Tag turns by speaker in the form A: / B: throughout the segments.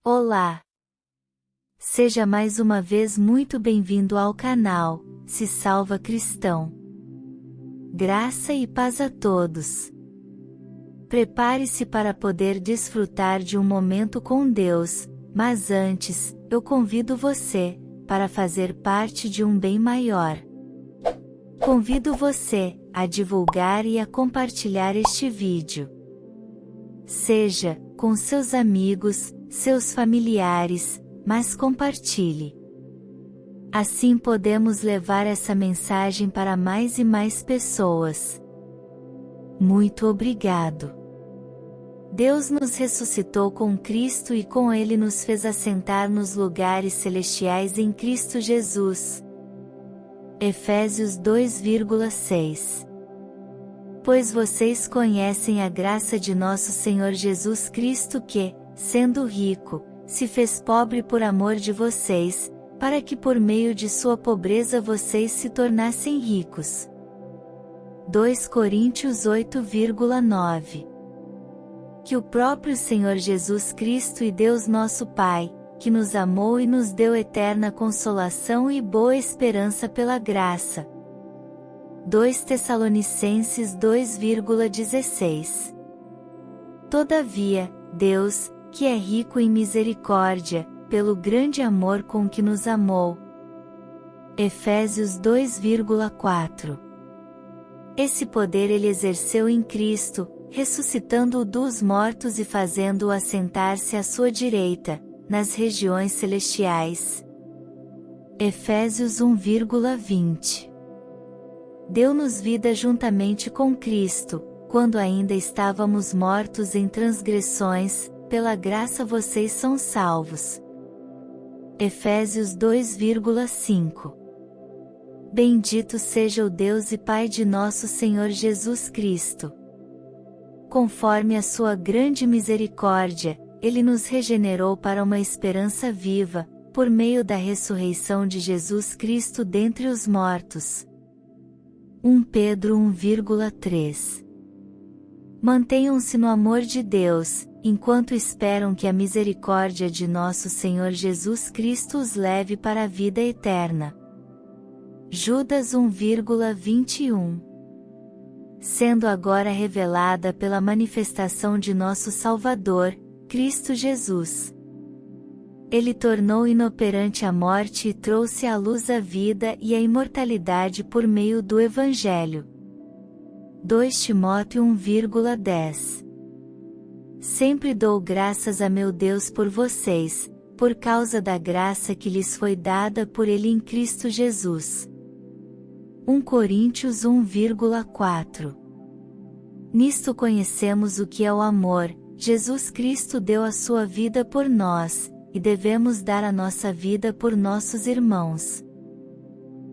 A: Olá! Seja mais uma vez muito bem-vindo ao canal Se Salva Cristão. Graça e paz a todos. Prepare-se para poder desfrutar de um momento com Deus, mas antes, eu convido você para fazer parte de um bem maior. Convido você a divulgar e a compartilhar este vídeo. Seja com seus amigos, seus familiares, mas compartilhe. Assim podemos levar essa mensagem para mais e mais pessoas. Muito obrigado. Deus nos ressuscitou com Cristo e com Ele nos fez assentar nos lugares celestiais em Cristo Jesus. Efésios 2,6. Pois vocês conhecem a graça de nosso Senhor Jesus Cristo que, sendo rico, se fez pobre por amor de vocês, para que por meio de sua pobreza vocês se tornassem ricos. 2 Coríntios 8,9. Que o próprio Senhor Jesus Cristo e Deus nosso Pai, que nos amou e nos deu eterna consolação e boa esperança pela graça. 2 Tessalonicenses 2,16. Todavia, Deus, que é rico em misericórdia, pelo grande amor com que nos amou. Efésios 2,4. Esse poder Ele exerceu em Cristo, ressuscitando-o dos mortos e fazendo-o assentar-se à sua direita, nas regiões celestiais. Efésios 1,20. Deu-nos vida juntamente com Cristo, quando ainda estávamos mortos em transgressões, pela graça vocês são salvos. Efésios 2,5. Bendito seja o Deus e Pai de nosso Senhor Jesus Cristo. Conforme a sua grande misericórdia, Ele nos regenerou para uma esperança viva, por meio da ressurreição de Jesus Cristo dentre os mortos. 1 Pedro 1,3. Mantenham-se no amor de Deus, enquanto esperam que a misericórdia de nosso Senhor Jesus Cristo os leve para a vida eterna. Judas 1,21. Sendo agora revelada pela manifestação de nosso Salvador, Cristo Jesus. Ele tornou inoperante a morte e trouxe à luz a vida e a imortalidade por meio do Evangelho. 2 Timóteo 1,10. Sempre dou graças a meu Deus por vocês, por causa da graça que lhes foi dada por Ele em Cristo Jesus. 1 Coríntios 1,4. Nisto conhecemos o que é o amor, Jesus Cristo deu a sua vida por nós, e devemos dar a nossa vida por nossos irmãos.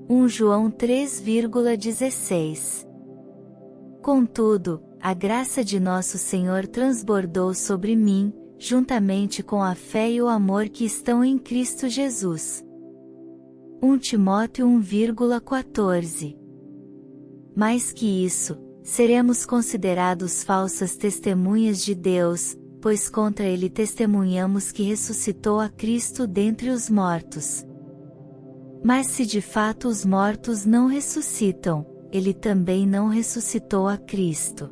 A: 1 João 3,16. Contudo, a graça de nosso Senhor transbordou sobre mim, juntamente com a fé e o amor que estão em Cristo Jesus. 1 Timóteo 1,14. Mais que isso, seremos considerados falsas testemunhas de Deus, pois contra Ele testemunhamos que ressuscitou a Cristo dentre os mortos. Mas se de fato os mortos não ressuscitam, Ele também não ressuscitou a Cristo.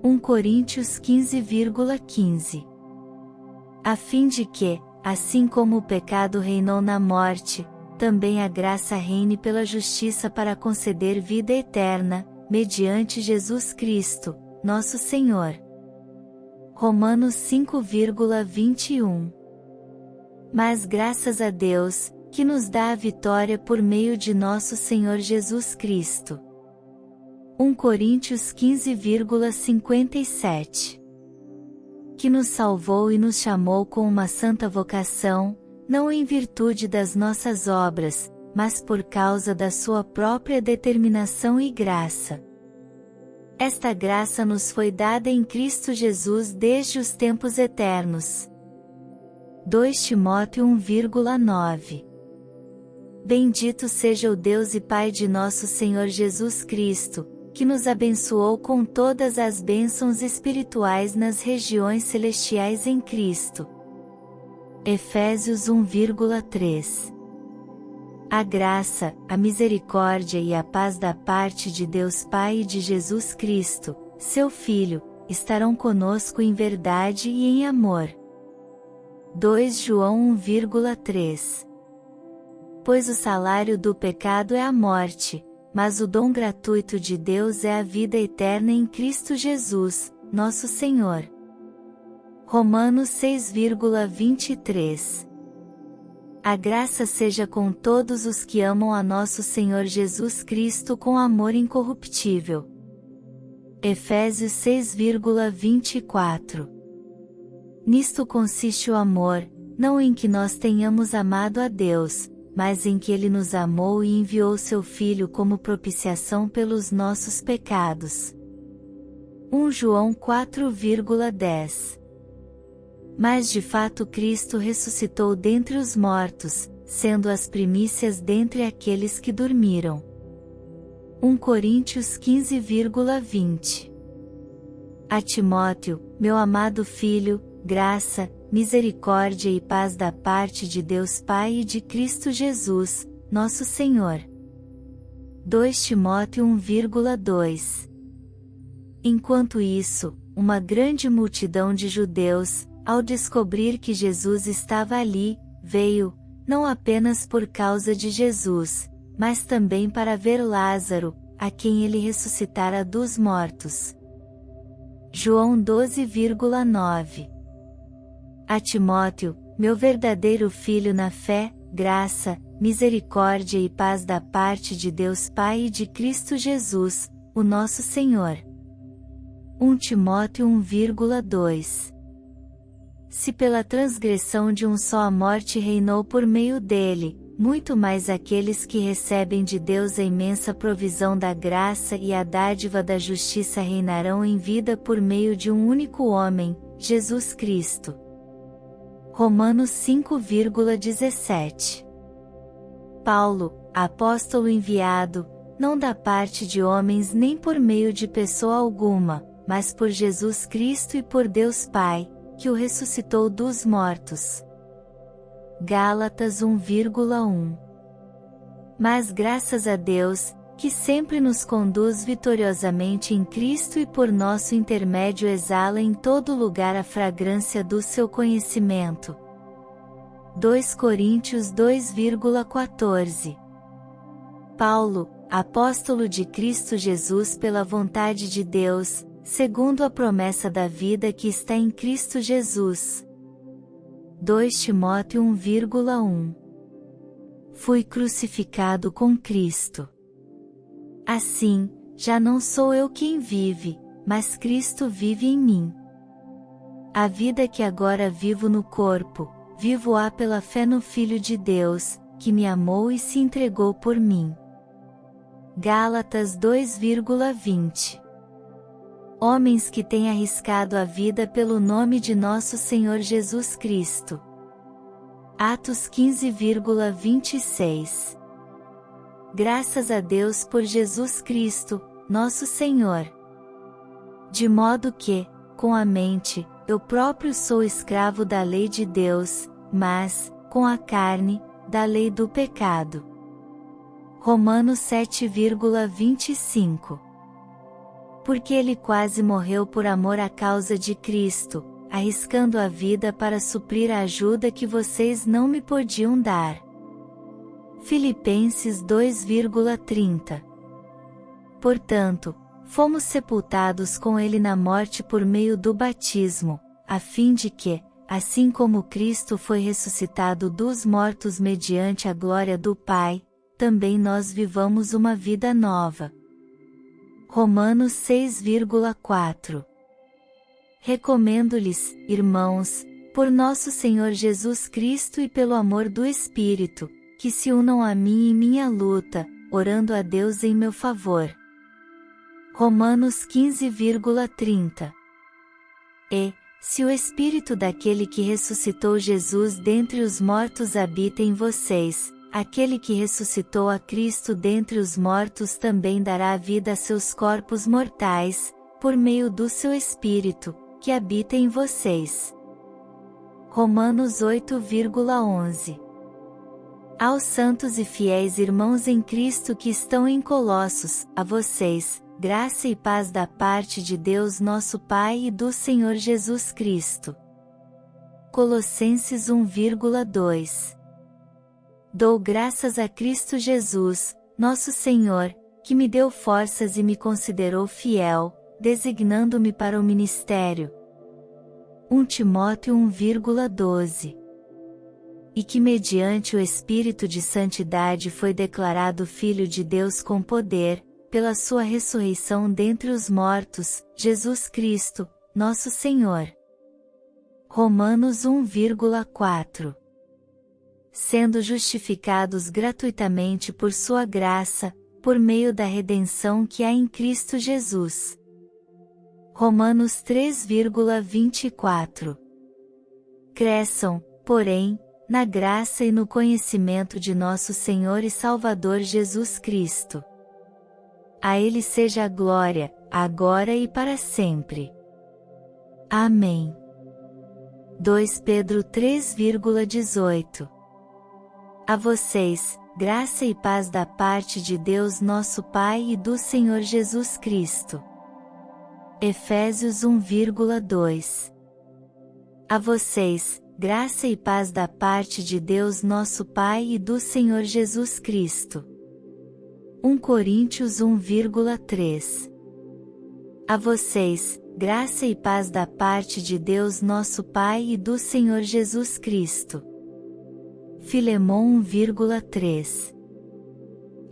A: 1 Coríntios 15,15. A fim de que, assim como o pecado reinou na morte, também a graça reine pela justiça para conceder vida eterna, mediante Jesus Cristo, nosso Senhor. Romanos 5,21. Mas graças a Deus, que nos dá a vitória por meio de nosso Senhor Jesus Cristo. 1 Coríntios 15,57. Que nos salvou e nos chamou com uma santa vocação, não em virtude das nossas obras, mas por causa da sua própria determinação e graça. Esta graça nos foi dada em Cristo Jesus desde os tempos eternos. 2 Timóteo 1,9. Bendito seja o Deus e Pai de nosso Senhor Jesus Cristo, que nos abençoou com todas as bênçãos espirituais nas regiões celestiais em Cristo. Efésios 1,3. A graça, a misericórdia e a paz da parte de Deus Pai e de Jesus Cristo, seu Filho, estarão conosco em verdade e em amor. 2 João 1,3. Pois o salário do pecado é a morte, mas o dom gratuito de Deus é a vida eterna em Cristo Jesus, nosso Senhor. Romanos 6,23. A graça seja com todos os que amam a nosso Senhor Jesus Cristo com amor incorruptível. Efésios 6,24. Nisto consiste o amor, não em que nós tenhamos amado a Deus, mas em que Ele nos amou e enviou seu Filho como propiciação pelos nossos pecados. 1 João 4,10. Mas de fato Cristo ressuscitou dentre os mortos, sendo as primícias dentre aqueles que dormiram. 1 Coríntios 15,20. A Timóteo, meu amado filho, graça, misericórdia e paz da parte de Deus Pai e de Cristo Jesus, nosso Senhor. 2 Timóteo 1,2. Enquanto isso, uma grande multidão de judeus, ao descobrir que Jesus estava ali, veio, não apenas por causa de Jesus, mas também para ver Lázaro, a quem ele ressuscitara dos mortos. João 12,9. A Timóteo, meu verdadeiro filho na fé, graça, misericórdia e paz da parte de Deus Pai e de Cristo Jesus, o nosso Senhor. 1 Timóteo 1,2. Se pela transgressão de um só a morte reinou por meio dele, muito mais aqueles que recebem de Deus a imensa provisão da graça e a dádiva da justiça reinarão em vida por meio de um único homem, Jesus Cristo. Romanos 5,17. Paulo, apóstolo enviado, não da parte de homens nem por meio de pessoa alguma, mas por Jesus Cristo e por Deus Pai, que o ressuscitou dos mortos. Gálatas 1,1. Mas graças a Deus, que sempre nos conduz vitoriosamente em Cristo e por nosso intermédio exala em todo lugar a fragrância do seu conhecimento. 2 Coríntios 2,14. Paulo, apóstolo de Cristo Jesus pela vontade de Deus, segundo a promessa da vida que está em Cristo Jesus. 2 Timóteo 1,1. Fui crucificado com Cristo. Assim, já não sou eu quem vive, mas Cristo vive em mim. A vida que agora vivo no corpo, vivo-a pela fé no Filho de Deus, que me amou e se entregou por mim. Gálatas 2,20. Homens que têm arriscado a vida pelo nome de nosso Senhor Jesus Cristo. Atos 15,26. Graças a Deus por Jesus Cristo, nosso Senhor. De modo que, com a mente, eu próprio sou escravo da lei de Deus, mas, com a carne, da lei do pecado. Romanos 7,25. Porque ele quase morreu por amor à causa de Cristo, arriscando a vida para suprir a ajuda que vocês não me podiam dar. Filipenses 2,30. Portanto, fomos sepultados com ele na morte por meio do batismo, a fim de que, assim como Cristo foi ressuscitado dos mortos mediante a glória do Pai, também nós vivamos uma vida nova. Romanos 6,4. Recomendo-lhes, irmãos, por nosso Senhor Jesus Cristo e pelo amor do Espírito, que se unam a mim em minha luta, orando a Deus em meu favor. Romanos 15,30. E, se o Espírito daquele que ressuscitou Jesus dentre os mortos habita em vocês, aquele que ressuscitou a Cristo dentre os mortos também dará vida a seus corpos mortais, por meio do seu Espírito, que habita em vocês. Romanos 8,11. Aos santos e fiéis irmãos em Cristo que estão em Colossos, a vocês, graça e paz da parte de Deus nosso Pai e do Senhor Jesus Cristo. Colossenses 1,2. Dou graças a Cristo Jesus, nosso Senhor, que me deu forças e me considerou fiel, designando-me para o ministério. 1 Timóteo 1,12. E que mediante o Espírito de Santidade foi declarado Filho de Deus com poder, pela sua ressurreição dentre os mortos, Jesus Cristo, nosso Senhor. Romanos 1,4. Sendo justificados gratuitamente por sua graça, por meio da redenção que há em Cristo Jesus. Romanos 3,24. Cresçam, porém, na graça e no conhecimento de nosso Senhor e Salvador Jesus Cristo. A Ele seja a glória, agora e para sempre. Amém. 2 Pedro 3,18. A vocês, graça e paz da parte de Deus nosso Pai e do Senhor Jesus Cristo. Efésios 1,2. A vocês, graça e paz da parte de Deus nosso Pai e do Senhor Jesus Cristo. 1 Coríntios 1,3. A vocês, graça e paz da parte de Deus nosso Pai e do Senhor Jesus Cristo. Filemon 1,3.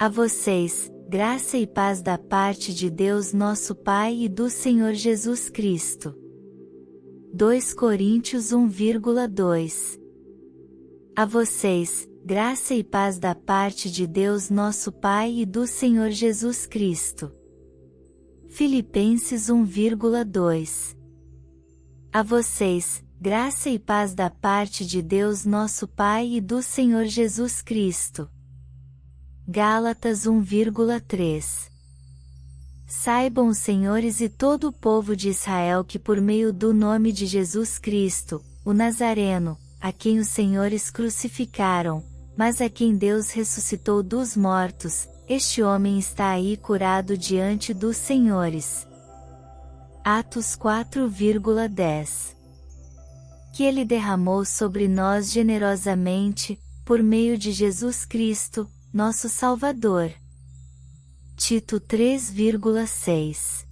A: A vocês, graça e paz da parte de Deus nosso Pai e do Senhor Jesus Cristo. 2 Coríntios 1,2. A vocês, graça e paz da parte de Deus nosso Pai e do Senhor Jesus Cristo. Filipenses 1,2. A vocês, graça e paz da parte de Deus nosso Pai e do Senhor Jesus Cristo. Gálatas 1,3. Saibam os senhores e todo o povo de Israel que por meio do nome de Jesus Cristo, o Nazareno, a quem os senhores crucificaram, mas a quem Deus ressuscitou dos mortos, este homem está aí curado diante dos senhores. Atos 4,10. Que Ele derramou sobre nós generosamente, por meio de Jesus Cristo, nosso Salvador. Tito 3,6.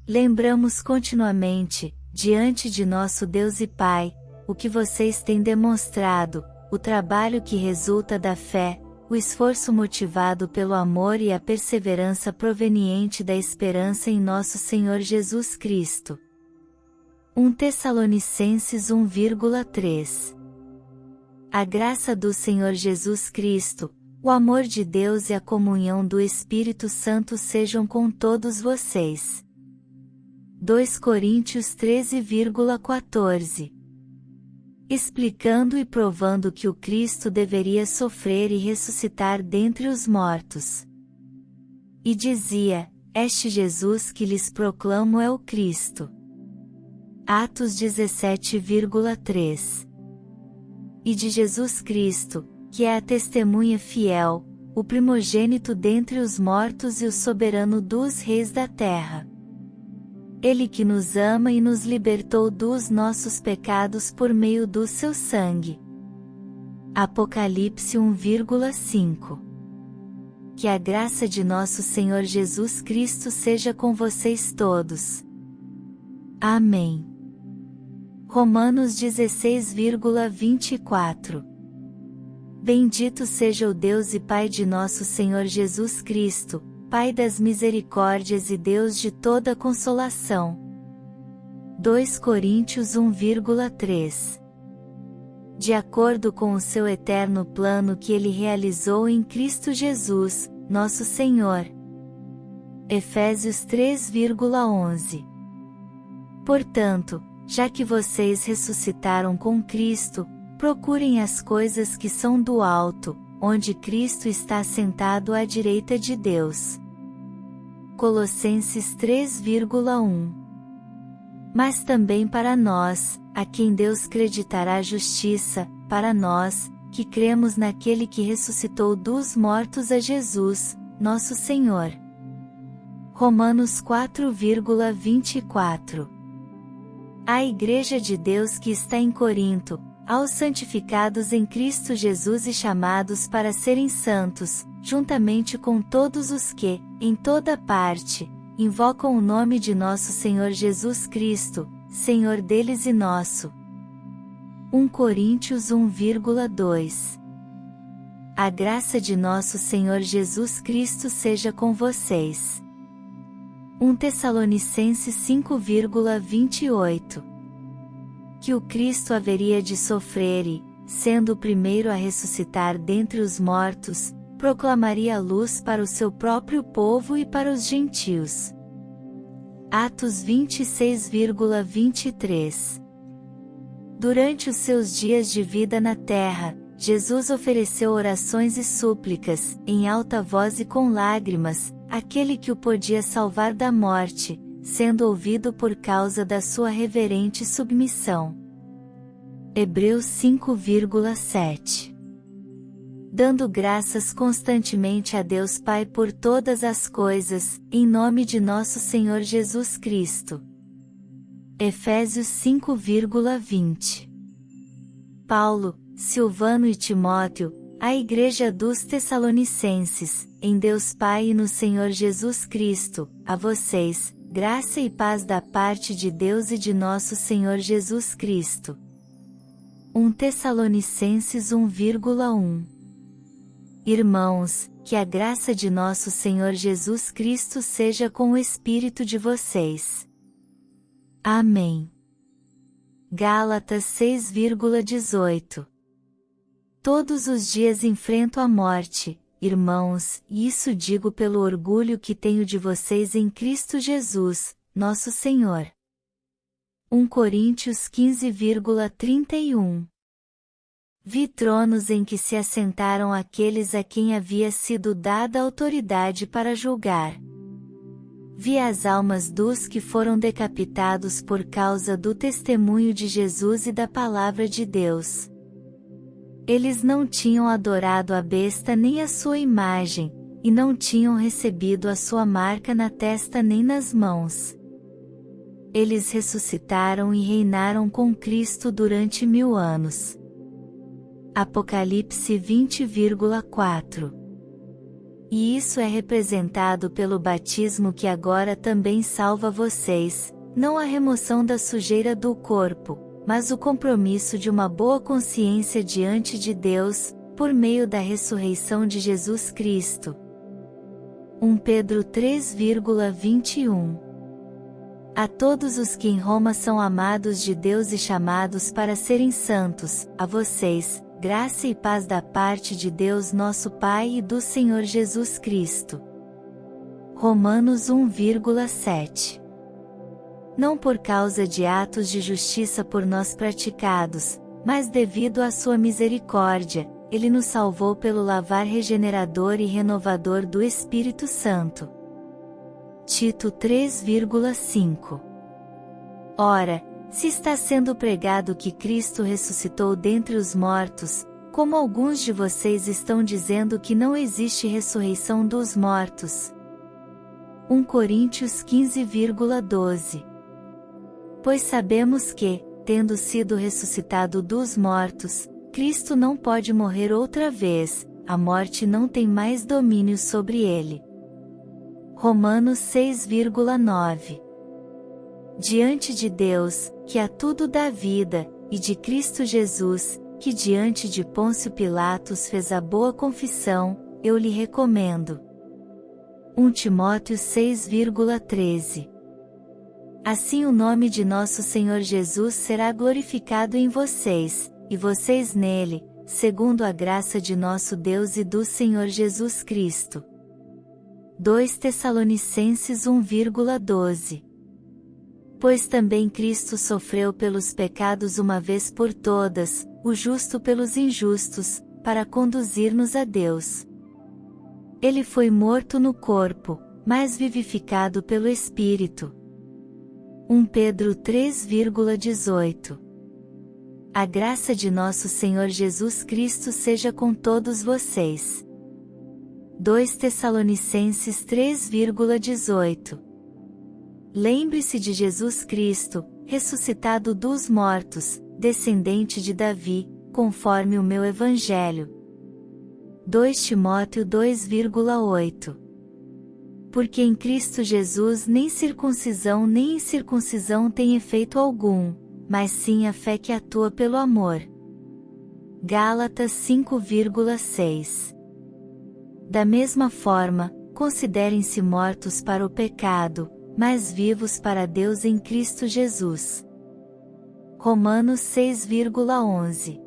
A: Lembramos continuamente, diante de nosso Deus e Pai, o que vocês têm demonstrado, o trabalho que resulta da fé, o esforço motivado pelo amor e a perseverança proveniente da esperança em nosso Senhor Jesus Cristo. 1 Tessalonicenses 1,3. A graça do Senhor Jesus Cristo, o amor de Deus e a comunhão do Espírito Santo sejam com todos vocês. 2 Coríntios 13,14. Explicando e provando que o Cristo deveria sofrer e ressuscitar dentre os mortos. E dizia, este Jesus que lhes proclamo é o Cristo. Atos 17,3. E de Jesus Cristo, que é a testemunha fiel, o primogênito dentre os mortos e o soberano dos reis da terra. Ele que nos ama e nos libertou dos nossos pecados por meio do seu sangue. Apocalipse 1,5. Que a graça de nosso Senhor Jesus Cristo seja com vocês todos. Amém. Romanos 16,24. Bendito seja o Deus e Pai de nosso Senhor Jesus Cristo, Pai das misericórdias e Deus de toda consolação. 2 Coríntios 1,3. De acordo com o seu eterno plano que Ele realizou em Cristo Jesus, nosso Senhor. Efésios 3,11. Portanto, já que vocês ressuscitaram com Cristo, procurem as coisas que são do alto, onde Cristo está sentado à direita de Deus. Colossenses 3,1. mas também para nós, a quem Deus creditará justiça, para nós, que cremos naquele que ressuscitou dos mortos a Jesus, nosso Senhor. Romanos 4,24. À Igreja de Deus que está em Corinto, aos santificados em Cristo Jesus e chamados para serem santos, juntamente com todos os que, em toda parte, invocam o nome de nosso Senhor Jesus Cristo, Senhor deles e nosso. 1 Coríntios 1,2. A graça de nosso Senhor Jesus Cristo seja com vocês. 1 Tessalonicenses 5,28. Que o Cristo haveria de sofrer e, sendo o primeiro a ressuscitar dentre os mortos, proclamaria a luz para o seu próprio povo e para os gentios. Atos 26,23. Durante os seus dias de vida na terra, Jesus ofereceu orações e súplicas, em alta voz e com lágrimas, àquele que o podia salvar da morte, sendo ouvido por causa da sua reverente submissão. Hebreus 5,7. Dando graças constantemente a Deus Pai por todas as coisas, em nome de nosso Senhor Jesus Cristo. Efésios 5,20. Paulo, Silvano e Timóteo, à Igreja dos Tessalonicenses, em Deus Pai e no Senhor Jesus Cristo, a vocês, graça e paz da parte de Deus e de nosso Senhor Jesus Cristo. 1 Tessalonicenses 1,1. Irmãos, que a graça de nosso Senhor Jesus Cristo seja com o espírito de vocês. Amém. Gálatas 6,18. Todos os dias enfrento a morte, irmãos, e isso digo pelo orgulho que tenho de vocês em Cristo Jesus, nosso Senhor. 1 Coríntios 15,31. Vi tronos em que se assentaram aqueles a quem havia sido dada autoridade para julgar. Vi as almas dos que foram decapitados por causa do testemunho de Jesus e da palavra de Deus. Eles não tinham adorado a besta nem a sua imagem, e não tinham recebido a sua marca na testa nem nas mãos. Eles ressuscitaram e reinaram com Cristo durante 1000 anos. Apocalipse 20,4. E isso é representado pelo batismo que agora também salva vocês, não a remoção da sujeira do corpo, mas o compromisso de uma boa consciência diante de Deus, por meio da ressurreição de Jesus Cristo. 1 Pedro 3,21. A todos os que em Roma são amados de Deus e chamados para serem santos, a vocês, graça e paz da parte de Deus nosso Pai e do Senhor Jesus Cristo. Romanos 1,7. Não por causa de atos de justiça por nós praticados, mas devido à sua misericórdia, Ele nos salvou pelo lavar regenerador e renovador do Espírito Santo. Tito 3,5. Ora, se está sendo pregado que Cristo ressuscitou dentre os mortos, como alguns de vocês estão dizendo que não existe ressurreição dos mortos. 1 Coríntios 15,12. Pois sabemos que, tendo sido ressuscitado dos mortos, Cristo não pode morrer outra vez, a morte não tem mais domínio sobre ele. Romanos 6,9. Diante de Deus, que a tudo dá vida, e de Cristo Jesus, que diante de Pôncio Pilatos fez a boa confissão, eu lhe recomendo. 1 Timóteo 6,13. Assim o nome de nosso Senhor Jesus será glorificado em vocês, e vocês nele, segundo a graça de nosso Deus e do Senhor Jesus Cristo. 2 Tessalonicenses 1,12. Pois também Cristo sofreu pelos pecados uma vez por todas, o justo pelos injustos, para conduzir-nos a Deus. Ele foi morto no corpo, mas vivificado pelo Espírito. 1 Pedro 3,18. A graça de nosso Senhor Jesus Cristo seja com todos vocês. 2 Tessalonicenses 3,18. Lembre-se de Jesus Cristo, ressuscitado dos mortos, descendente de Davi, conforme o meu Evangelho. 2 Timóteo 2,8. Porque em Cristo Jesus nem circuncisão nem incircuncisão tem efeito algum, mas sim a fé que atua pelo amor. Gálatas 5,6. Da mesma forma, considerem-se mortos para o pecado, mas vivos para Deus em Cristo Jesus. Romanos 6,11.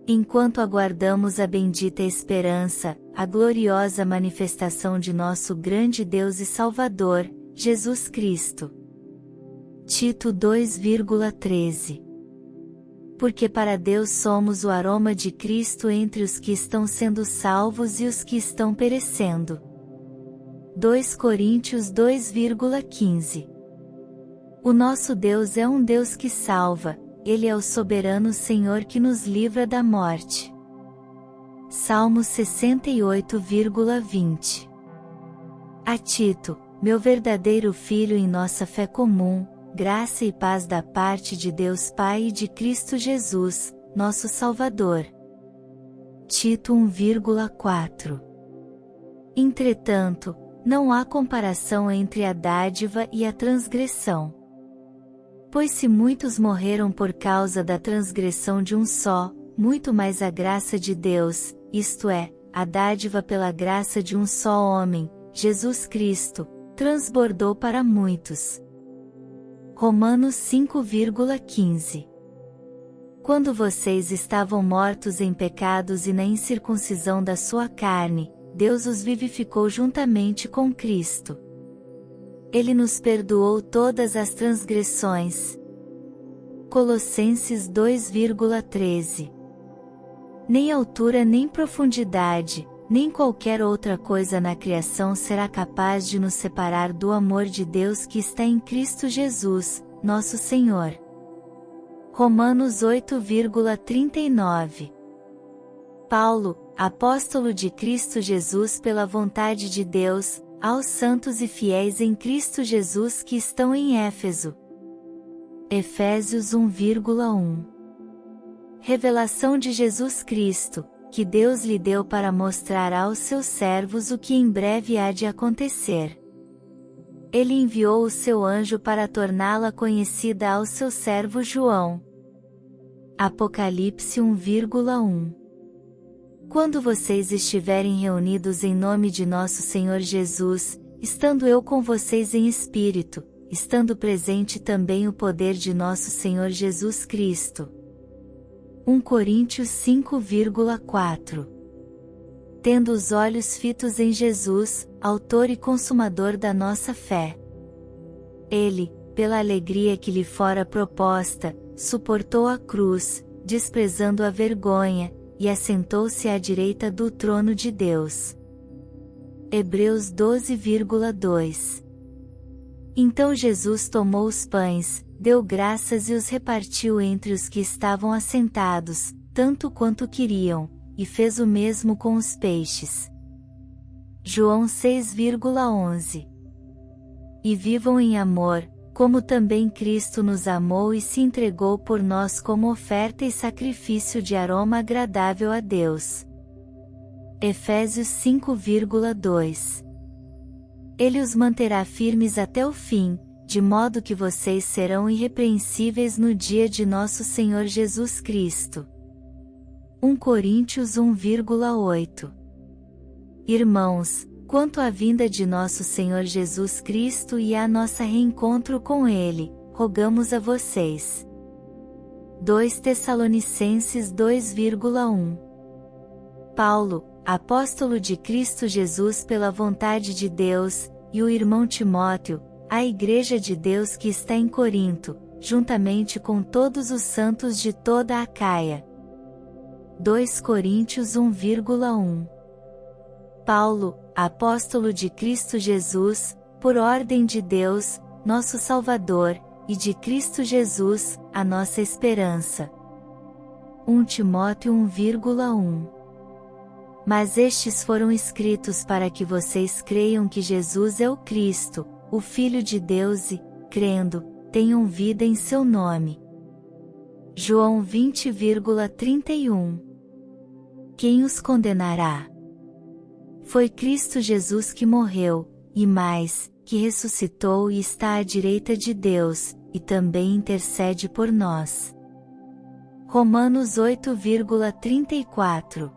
A: Enquanto aguardamos a bendita esperança, a gloriosa manifestação de nosso grande Deus e Salvador, Jesus Cristo. Tito 2,13. Porque para Deus somos o aroma de Cristo entre os que estão sendo salvos e os que estão perecendo. 2 Coríntios 2,15. O nosso Deus é um Deus que salva, Ele é o soberano Senhor que nos livra da morte. Salmo 68,20. A Tito, meu verdadeiro filho em nossa fé comum, graça e paz da parte de Deus Pai e de Cristo Jesus, nosso Salvador. Tito 1,4. Entretanto, não há comparação entre a dádiva e a transgressão. Pois se muitos morreram por causa da transgressão de um só, muito mais a graça de Deus, isto é, a dádiva pela graça de um só homem, Jesus Cristo, transbordou para muitos. Romanos 5,15. Quando vocês estavam mortos em pecados e na incircuncisão da sua carne, Deus os vivificou juntamente com Cristo. Ele nos perdoou todas as transgressões. Colossenses 2,13. Nem altura nem profundidade, nem qualquer outra coisa na criação será capaz de nos separar do amor de Deus que está em Cristo Jesus, nosso Senhor. Romanos 8,39. Paulo, apóstolo de Cristo Jesus pela vontade de Deus, aos santos e fiéis em Cristo Jesus que estão em Éfeso. Efésios 1,1. Revelação de Jesus Cristo, que Deus lhe deu para mostrar aos seus servos o que em breve há de acontecer. Ele enviou o seu anjo para torná-la conhecida ao seu servo João. Apocalipse 1,1. Quando vocês estiverem reunidos em nome de nosso Senhor Jesus, estando eu com vocês em espírito, estando presente também o poder de nosso Senhor Jesus Cristo. 1 Coríntios 5,4. Tendo os olhos fitos em Jesus, autor e consumador da nossa fé. Ele, pela alegria que lhe fora proposta, suportou a cruz, desprezando a vergonha, e assentou-se à direita do trono de Deus. Hebreus 12,2. Então Jesus tomou os pães, deu graças e os repartiu entre os que estavam assentados, tanto quanto queriam, e fez o mesmo com os peixes. João 6,11. E vivam em amor, como também Cristo nos amou e se entregou por nós como oferta e sacrifício de aroma agradável a Deus. Efésios 5,2. Ele os manterá firmes até o fim, de modo que vocês serão irrepreensíveis no dia de nosso Senhor Jesus Cristo. 1 Coríntios 1,8. Irmãos, quanto à vinda de nosso Senhor Jesus Cristo e a nosso reencontro com Ele, rogamos a vocês. 2 Tessalonicenses 2,1. Paulo, apóstolo de Cristo Jesus pela vontade de Deus, e o irmão Timóteo, a Igreja de Deus que está em Corinto, juntamente com todos os santos de toda a Acaia. 2 Coríntios 1,1. Paulo, apóstolo de Cristo Jesus, por ordem de Deus, nosso Salvador, e de Cristo Jesus, a nossa esperança. 1 Timóteo 1,1. Mas estes foram escritos para que vocês creiam que Jesus é o Cristo, o Filho de Deus e, crendo, tenham vida em seu nome. João 20,31. Quem os condenará? Foi Cristo Jesus que morreu, e mais, que ressuscitou e está à direita de Deus, e também intercede por nós. Romanos 8,34.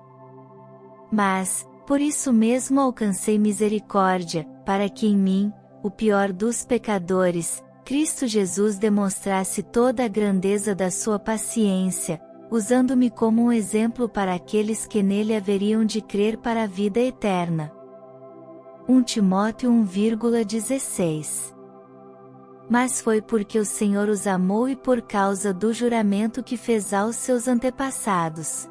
A: Mas, por isso mesmo alcancei misericórdia, para que em mim, o pior dos pecadores, Cristo Jesus demonstrasse toda a grandeza da sua paciência, usando-me como um exemplo para aqueles que nele haveriam de crer para a vida eterna. 1 Timóteo 1,16. Mas foi porque o Senhor os amou e por causa do juramento que fez aos seus antepassados.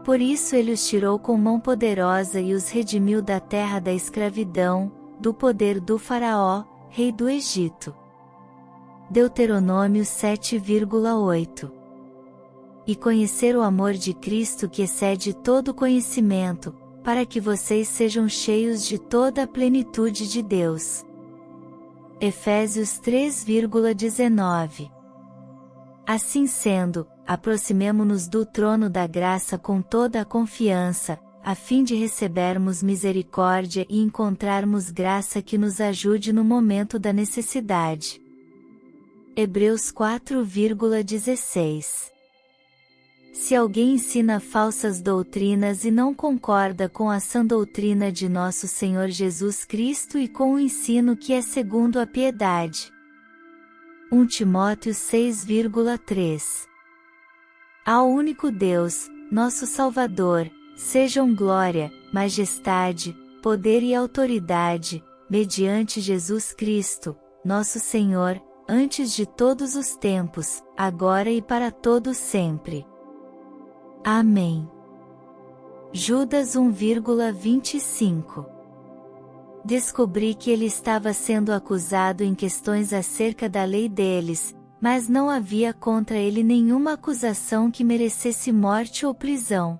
A: Por isso ele os tirou com mão poderosa e os redimiu da terra da escravidão, do poder do Faraó, rei do Egito. Deuteronômio 7,8. E conhecer o amor de Cristo que excede todo conhecimento, para que vocês sejam cheios de toda a plenitude de Deus. Efésios 3,19. Assim sendo, aproximemo-nos do trono da graça com toda a confiança, a fim de recebermos misericórdia e encontrarmos graça que nos ajude no momento da necessidade. Hebreus 4,16. Se alguém ensina falsas doutrinas e não concorda com a sã doutrina de nosso Senhor Jesus Cristo e com o ensino que é segundo a piedade. 1 Timóteo 6,3. Ao único Deus, nosso Salvador, sejam glória, majestade, poder e autoridade, mediante Jesus Cristo, nosso Senhor, antes de todos os tempos, agora e para todo sempre. Amém. Judas 1,25. Descobri que ele estava sendo acusado em questões acerca da lei deles, mas não havia contra ele nenhuma acusação que merecesse morte ou prisão.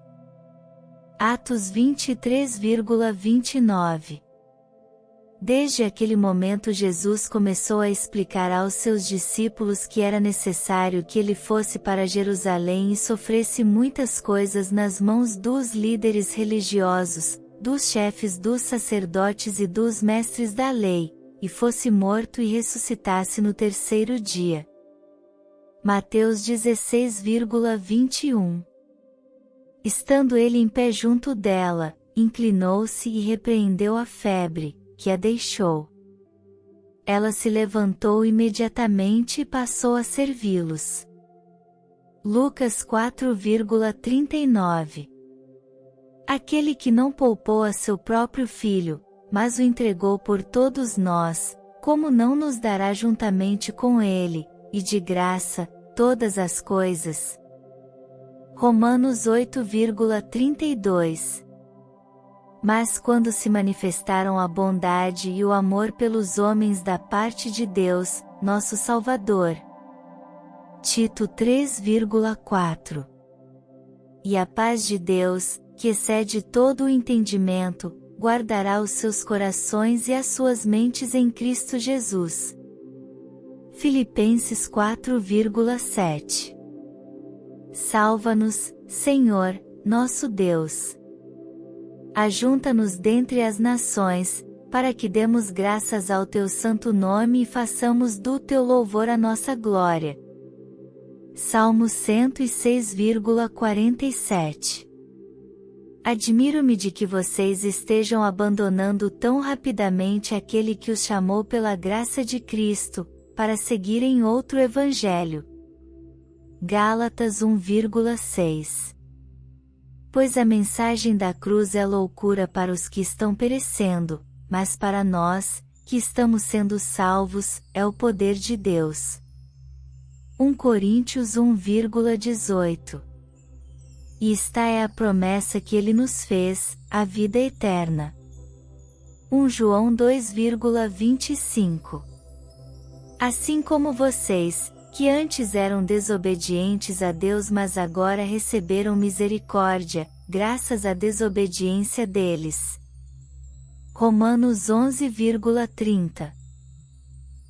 A: Atos 23,29. Desde aquele momento Jesus começou a explicar aos seus discípulos que era necessário que ele fosse para Jerusalém e sofresse muitas coisas nas mãos dos líderes religiosos, dos chefes dos sacerdotes e dos mestres da lei, e fosse morto e ressuscitasse no terceiro dia. Mateus 16,21. Estando ele em pé junto dela, inclinou-se e repreendeu a febre, que a deixou. Ela se levantou imediatamente e passou a servi-los. Lucas 4,39. Aquele que não poupou a seu próprio filho, mas o entregou por todos nós, como não nos dará juntamente com ele, e de graça, todas as coisas? Romanos 8,32. Mas quando se manifestaram a bondade e o amor pelos homens da parte de Deus, nosso Salvador. Tito 3,4. E a paz de Deus, que excede todo o entendimento, guardará os seus corações e as suas mentes em Cristo Jesus. Filipenses 4,7. Salva-nos, Senhor, nosso Deus. Ajunta-nos dentre as nações, para que demos graças ao teu santo nome e façamos do teu louvor a nossa glória. Salmo 106,47. Admiro-me de que vocês estejam abandonando tão rapidamente aquele que os chamou pela graça de Cristo, para seguirem outro evangelho. Gálatas 1,6. Pois a mensagem da cruz é loucura para os que estão perecendo, mas para nós, que estamos sendo salvos, é o poder de Deus. 1 Coríntios 1,18. E esta é a promessa que ele nos fez, a vida eterna. 1 João 2,25. Assim como vocês, que antes eram desobedientes a Deus mas agora receberam misericórdia, graças à desobediência deles. Romanos 11,30.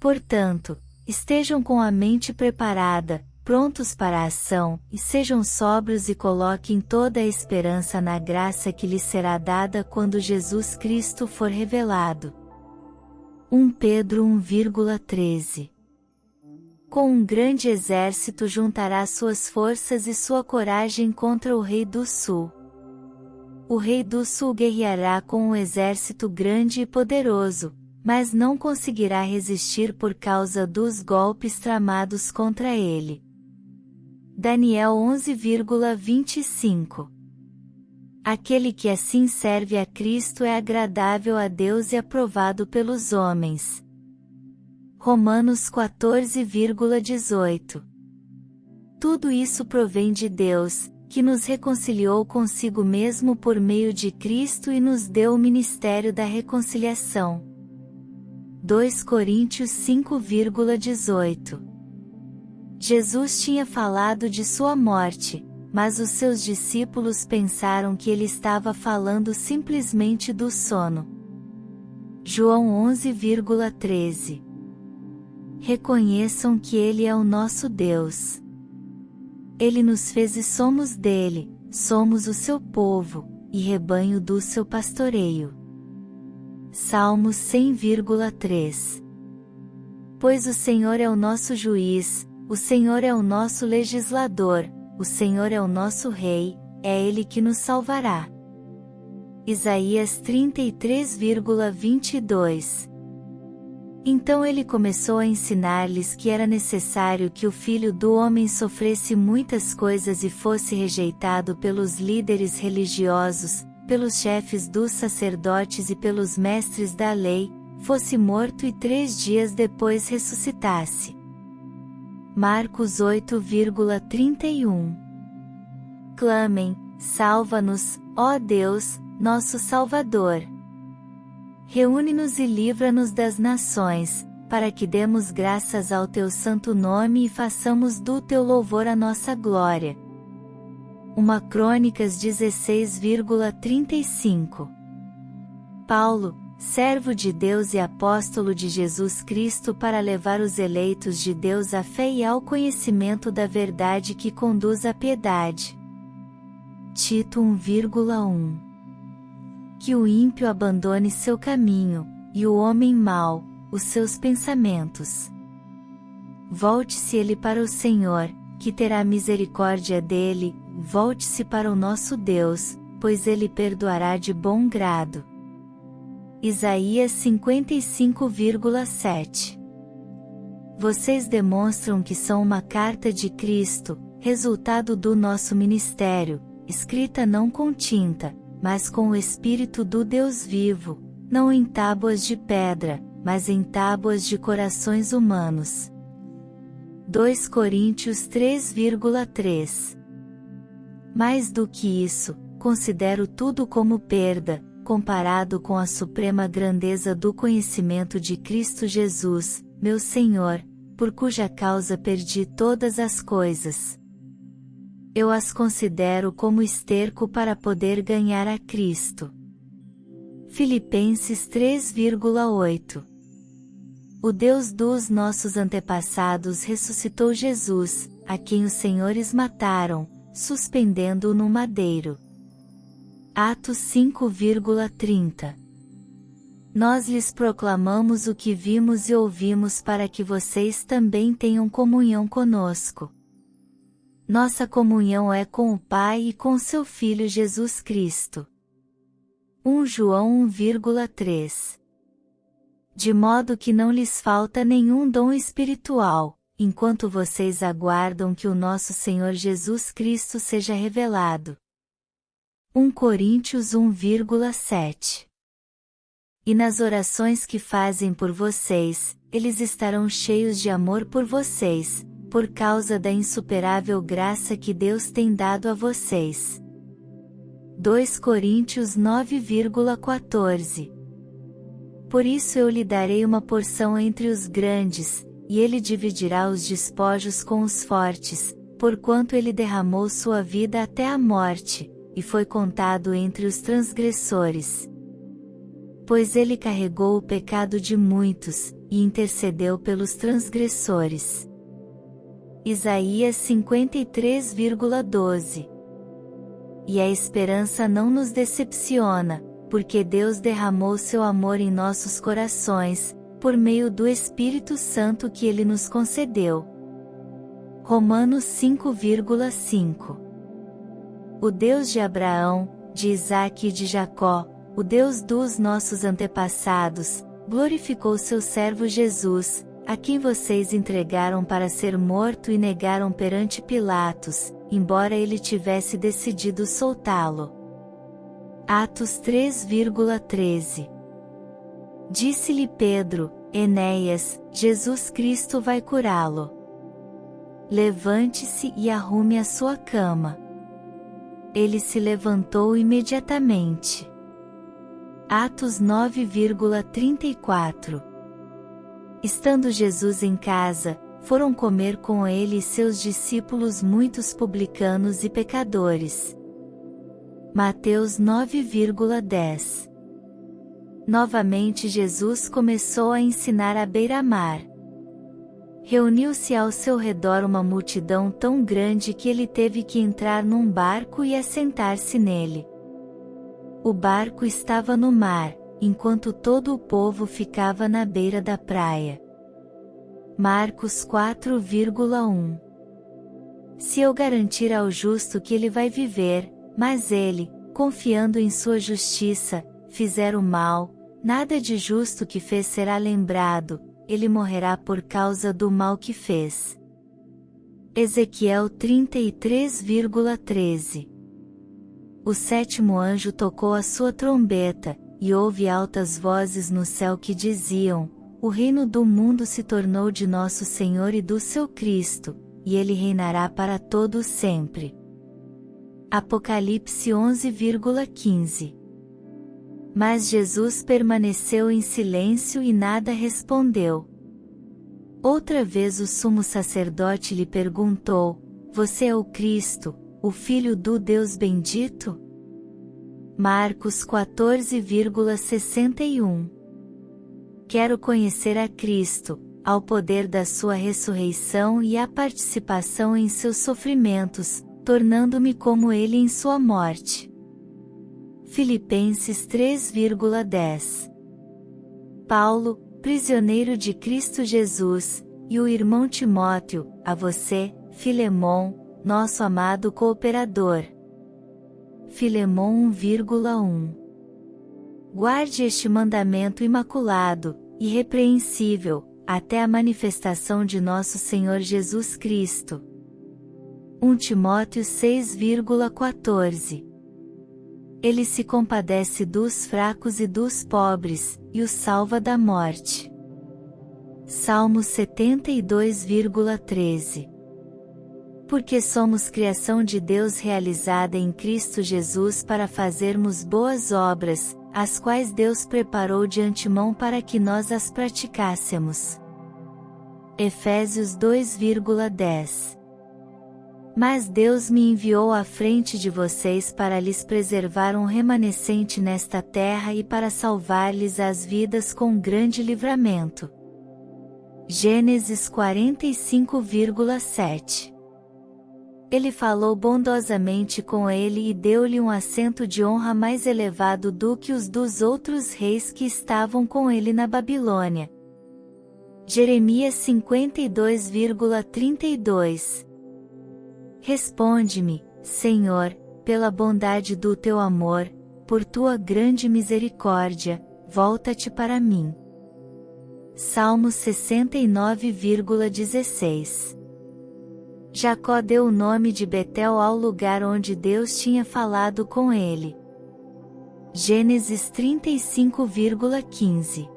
A: Portanto, estejam com a mente preparada, prontos para a ação, e sejam sóbrios e coloquem toda a esperança na graça que lhes será dada quando Jesus Cristo for revelado. 1 Pedro 1,13. Com um grande exército juntará suas forças e sua coragem contra o rei do sul. O rei do sul guerreará com um exército grande e poderoso, mas não conseguirá resistir por causa dos golpes tramados contra ele. Daniel 11,25. Aquele que assim serve a Cristo é agradável a Deus e aprovado pelos homens. Romanos 14,18. Tudo isso provém de Deus, que nos reconciliou consigo mesmo por meio de Cristo e nos deu o ministério da reconciliação. 2 Coríntios 5,18. Jesus tinha falado de sua morte, mas os seus discípulos pensaram que ele estava falando simplesmente do sono. João 11,13. Reconheçam que Ele é o nosso Deus. Ele nos fez e somos dele, somos o seu povo, e rebanho do seu pastoreio. Salmos 100,3. Pois o Senhor é o nosso juiz, o Senhor é o nosso legislador, o Senhor é o nosso rei, é Ele que nos salvará. Isaías 33,22. Então ele começou a ensinar-lhes que era necessário que o Filho do Homem sofresse muitas coisas e fosse rejeitado pelos líderes religiosos, pelos chefes dos sacerdotes e pelos mestres da lei, fosse morto e 3 dias depois ressuscitasse. Marcos 8,31. Clamem, salva-nos, ó Deus, nosso Salvador. Reúne-nos e livra-nos das nações, para que demos graças ao teu santo nome e façamos do teu louvor a nossa glória. 1 Crônicas 16,35. Paulo, servo de Deus e apóstolo de Jesus Cristo para levar os eleitos de Deus à fé e ao conhecimento da verdade que conduz à piedade. Tito 1,1. Que o ímpio abandone seu caminho, e o homem mau, os seus pensamentos. Volte-se ele para o Senhor, que terá misericórdia dele, volte-se para o nosso Deus, pois ele perdoará de bom grado. Isaías 55,7. Vocês demonstram que são uma carta de Cristo, resultado do nosso ministério, escrita não com tinta, mas com o Espírito do Deus vivo, não em tábuas de pedra, mas em tábuas de corações humanos. 2 Coríntios 3,3. Mais do que isso, considero tudo como perda, comparado com a suprema grandeza do conhecimento de Cristo Jesus, meu Senhor, por cuja causa perdi todas as coisas. Eu as considero como esterco para poder ganhar a Cristo. Filipenses 3,8. O Deus dos nossos antepassados ressuscitou Jesus, a quem os senhores mataram, suspendendo-o no madeiro. Atos 5,30. Nós lhes proclamamos o que vimos e ouvimos para que vocês também tenham comunhão conosco. Nossa comunhão é com o Pai e com seu Filho Jesus Cristo. 1 João 1,3. De modo que não lhes falta nenhum dom espiritual, enquanto vocês aguardam que o nosso Senhor Jesus Cristo seja revelado. 1 Coríntios 1,7. E nas orações que fazem por vocês, eles estarão cheios de amor por vocês, por causa da insuperável graça que Deus tem dado a vocês. 2 Coríntios 9,14. Por isso eu lhe darei uma porção entre os grandes, e ele dividirá os despojos com os fortes, porquanto ele derramou sua vida até a morte, e foi contado entre os transgressores. Pois ele carregou o pecado de muitos, e intercedeu pelos transgressores. Isaías 53,12. E a esperança não nos decepciona, porque Deus derramou seu amor em nossos corações, por meio do Espírito Santo que ele nos concedeu. Romanos 5,5. O Deus de Abraão, de Isaque e de Jacó, o Deus dos nossos antepassados, glorificou seu servo Jesus, a quem vocês entregaram para ser morto e negaram perante Pilatos, embora ele tivesse decidido soltá-lo. Atos 3,13. Disse-lhe Pedro: Enéias, Jesus Cristo vai curá-lo. Levante-se e arrume a sua cama. Ele se levantou imediatamente. Atos 9,34. Estando Jesus em casa, foram comer com ele e seus discípulos muitos publicanos e pecadores. Mateus 9,10. Novamente Jesus começou a ensinar à beira-mar. Reuniu-se ao seu redor uma multidão tão grande que ele teve que entrar num barco e assentar-se nele. O barco estava no mar, enquanto todo o povo ficava na beira da praia. Marcos 4,1. Se eu garantir ao justo que ele vai viver, mas ele, confiando em sua justiça, fizer o mal, nada de justo que fez será lembrado, ele morrerá por causa do mal que fez. Ezequiel 33,13. O sétimo anjo tocou a sua trombeta, e houve altas vozes no céu que diziam: o reino do mundo se tornou de nosso Senhor e do seu Cristo, e ele reinará para todo sempre. Apocalipse 11,15. Mas Jesus permaneceu em silêncio e nada respondeu. Outra vez o sumo sacerdote lhe perguntou: Você é o Cristo, o Filho do Deus bendito? Marcos 14,61. Quero conhecer a Cristo, ao poder da sua ressurreição e à participação em seus sofrimentos, tornando-me como ele em sua morte. Filipenses 3,10. Paulo, prisioneiro de Cristo Jesus, e o irmão Timóteo, a você, Filemon, nosso amado cooperador. Filemon 1,1. Guarde este mandamento imaculado, irrepreensível, até a manifestação de nosso Senhor Jesus Cristo. 1 Timóteo 6,14. Ele se compadece dos fracos e dos pobres, e os salva da morte. Salmo 72,13. Porque somos criação de Deus realizada em Cristo Jesus para fazermos boas obras, as quais Deus preparou de antemão para que nós as praticássemos. Efésios 2,10. Mas Deus me enviou à frente de vocês para lhes preservar um remanescente nesta terra e para salvar-lhes as vidas com grande livramento. Gênesis 45,7. Ele falou bondosamente com ele e deu-lhe um assento de honra mais elevado do que os dos outros reis que estavam com ele na Babilônia. Jeremias 52,32. Responde-me, Senhor, pela bondade do teu amor, por tua grande misericórdia, volta-te para mim. Salmo 69,16. Jacó deu o nome de Betel ao lugar onde Deus tinha falado com ele. Gênesis 35,15.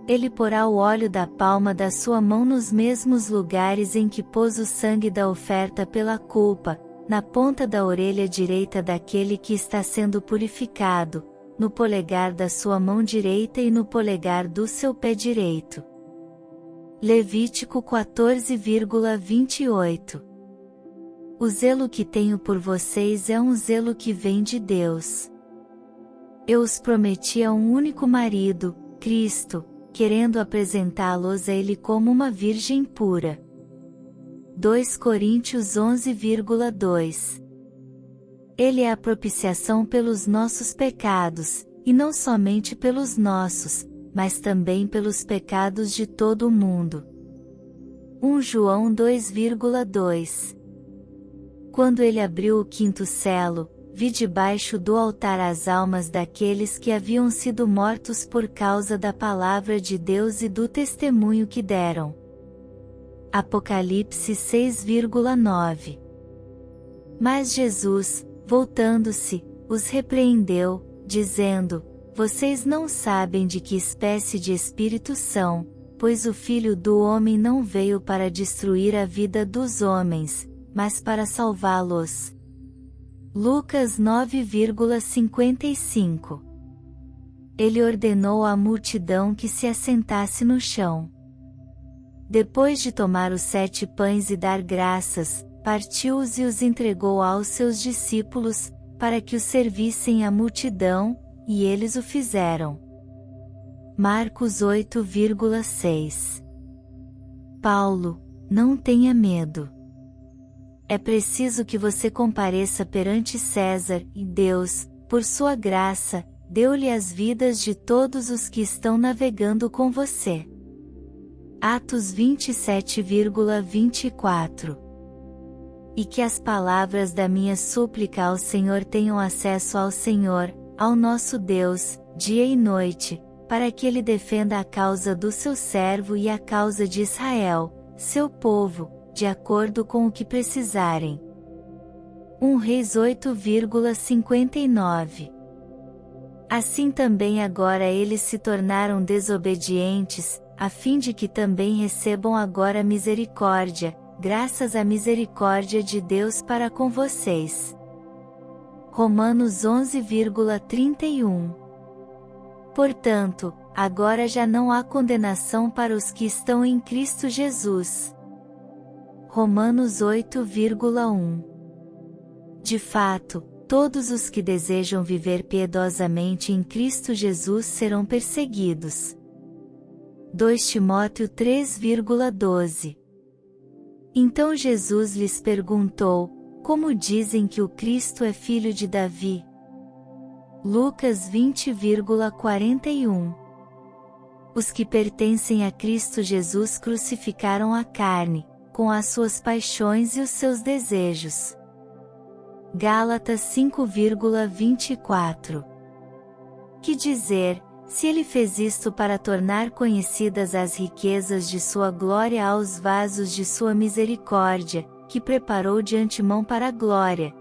A: Ele porá o óleo da palma da sua mão nos mesmos lugares em que pôs o sangue da oferta pela culpa, na ponta da orelha direita daquele que está sendo purificado, no polegar da sua mão direita e no polegar do seu pé direito. Levítico 14,28. O zelo que tenho por vocês é um zelo que vem de Deus. Eu os prometi a um único marido, Cristo, querendo apresentá-los a Ele como uma virgem pura. 2 Coríntios 11,2. Ele é a propiciação pelos nossos pecados, e não somente pelos nossos, mas também pelos pecados de todo o mundo. 1 João 2,2. Quando ele abriu o quinto selo, vi debaixo do altar as almas daqueles que haviam sido mortos por causa da palavra de Deus e do testemunho que deram. Apocalipse 6,9. Mas Jesus, voltando-se, os repreendeu, dizendo: Vocês não sabem de que espécie de espírito são, pois o Filho do Homem não veio para destruir a vida dos homens, mas para salvá-los. Lucas 9,55. Ele ordenou à multidão que se assentasse no chão. Depois de tomar os 7 pães e dar graças, partiu-os e os entregou aos seus discípulos, para que os servissem à multidão, e eles o fizeram. Marcos 8,6. Paulo, não tenha medo. É preciso que você compareça perante César, e Deus, por sua graça, deu-lhe as vidas de todos os que estão navegando com você. Atos 27,24. E que as palavras da minha súplica ao Senhor tenham acesso ao Senhor, ao nosso Deus, dia e noite, para que Ele defenda a causa do seu servo e a causa de Israel, seu povo, de acordo com o que precisarem. 1 Reis 8,59. Assim também agora eles se tornaram desobedientes, a fim de que também recebam agora misericórdia, graças à misericórdia de Deus para com vocês. Romanos 11,31. Portanto, agora já não há condenação para os que estão em Cristo Jesus. Romanos 8,1. De fato, todos os que desejam viver piedosamente em Cristo Jesus serão perseguidos. 2 Timóteo 3,12. Então Jesus lhes perguntou: Como dizem que o Cristo é filho de Davi? Lucas 20,41. Os que pertencem a Cristo Jesus crucificaram a carne, com as suas paixões e os seus desejos. Gálatas 5,24. Que dizer, se ele fez isto para tornar conhecidas as riquezas de sua glória aos vasos de sua misericórdia, que preparou de antemão para a glória.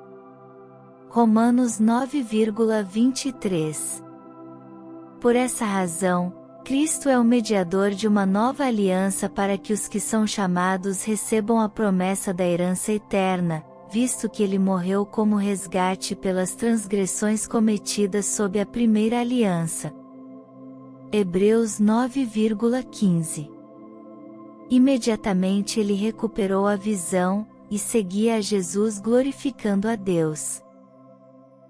A: Romanos 9,23. Por essa razão, Cristo é o mediador de uma nova aliança para que os que são chamados recebam a promessa da herança eterna, visto que ele morreu como resgate pelas transgressões cometidas sob a primeira aliança. Hebreus 9,15. Imediatamente ele recuperou a visão, e seguia a Jesus glorificando a Deus.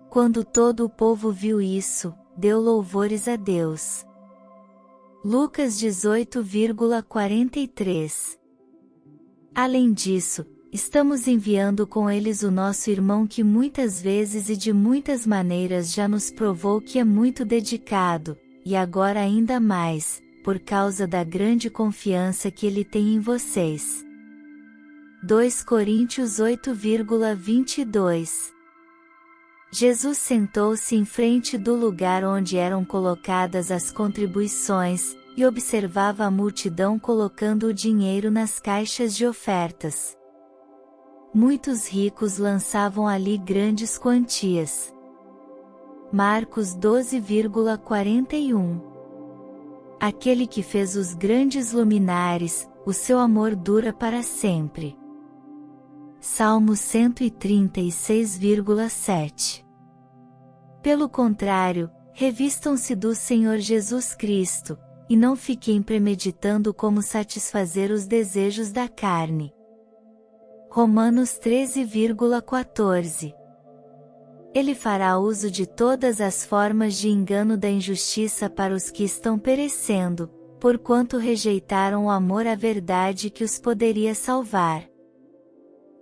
A: Quando todo o povo viu isso, deu louvores a Deus. Lucas 18,43. Além disso, estamos enviando com eles o nosso irmão que muitas vezes e de muitas maneiras já nos provou que é muito dedicado, e agora ainda mais, por causa da grande confiança que ele tem em vocês. 2 Coríntios 8,22. Jesus sentou-se em frente do lugar onde eram colocadas as contribuições, e observava a multidão colocando o dinheiro nas caixas de ofertas. Muitos ricos lançavam ali grandes quantias. Marcos 12,41. Aquele que fez os grandes luminares, o seu amor dura para sempre. Salmo 136,7. Pelo contrário, revistam-se do Senhor Jesus Cristo, e não fiquem premeditando como satisfazer os desejos da carne. Romanos 13,14. Ele fará uso de todas as formas de engano da injustiça para os que estão perecendo, porquanto rejeitaram o amor à verdade que os poderia salvar.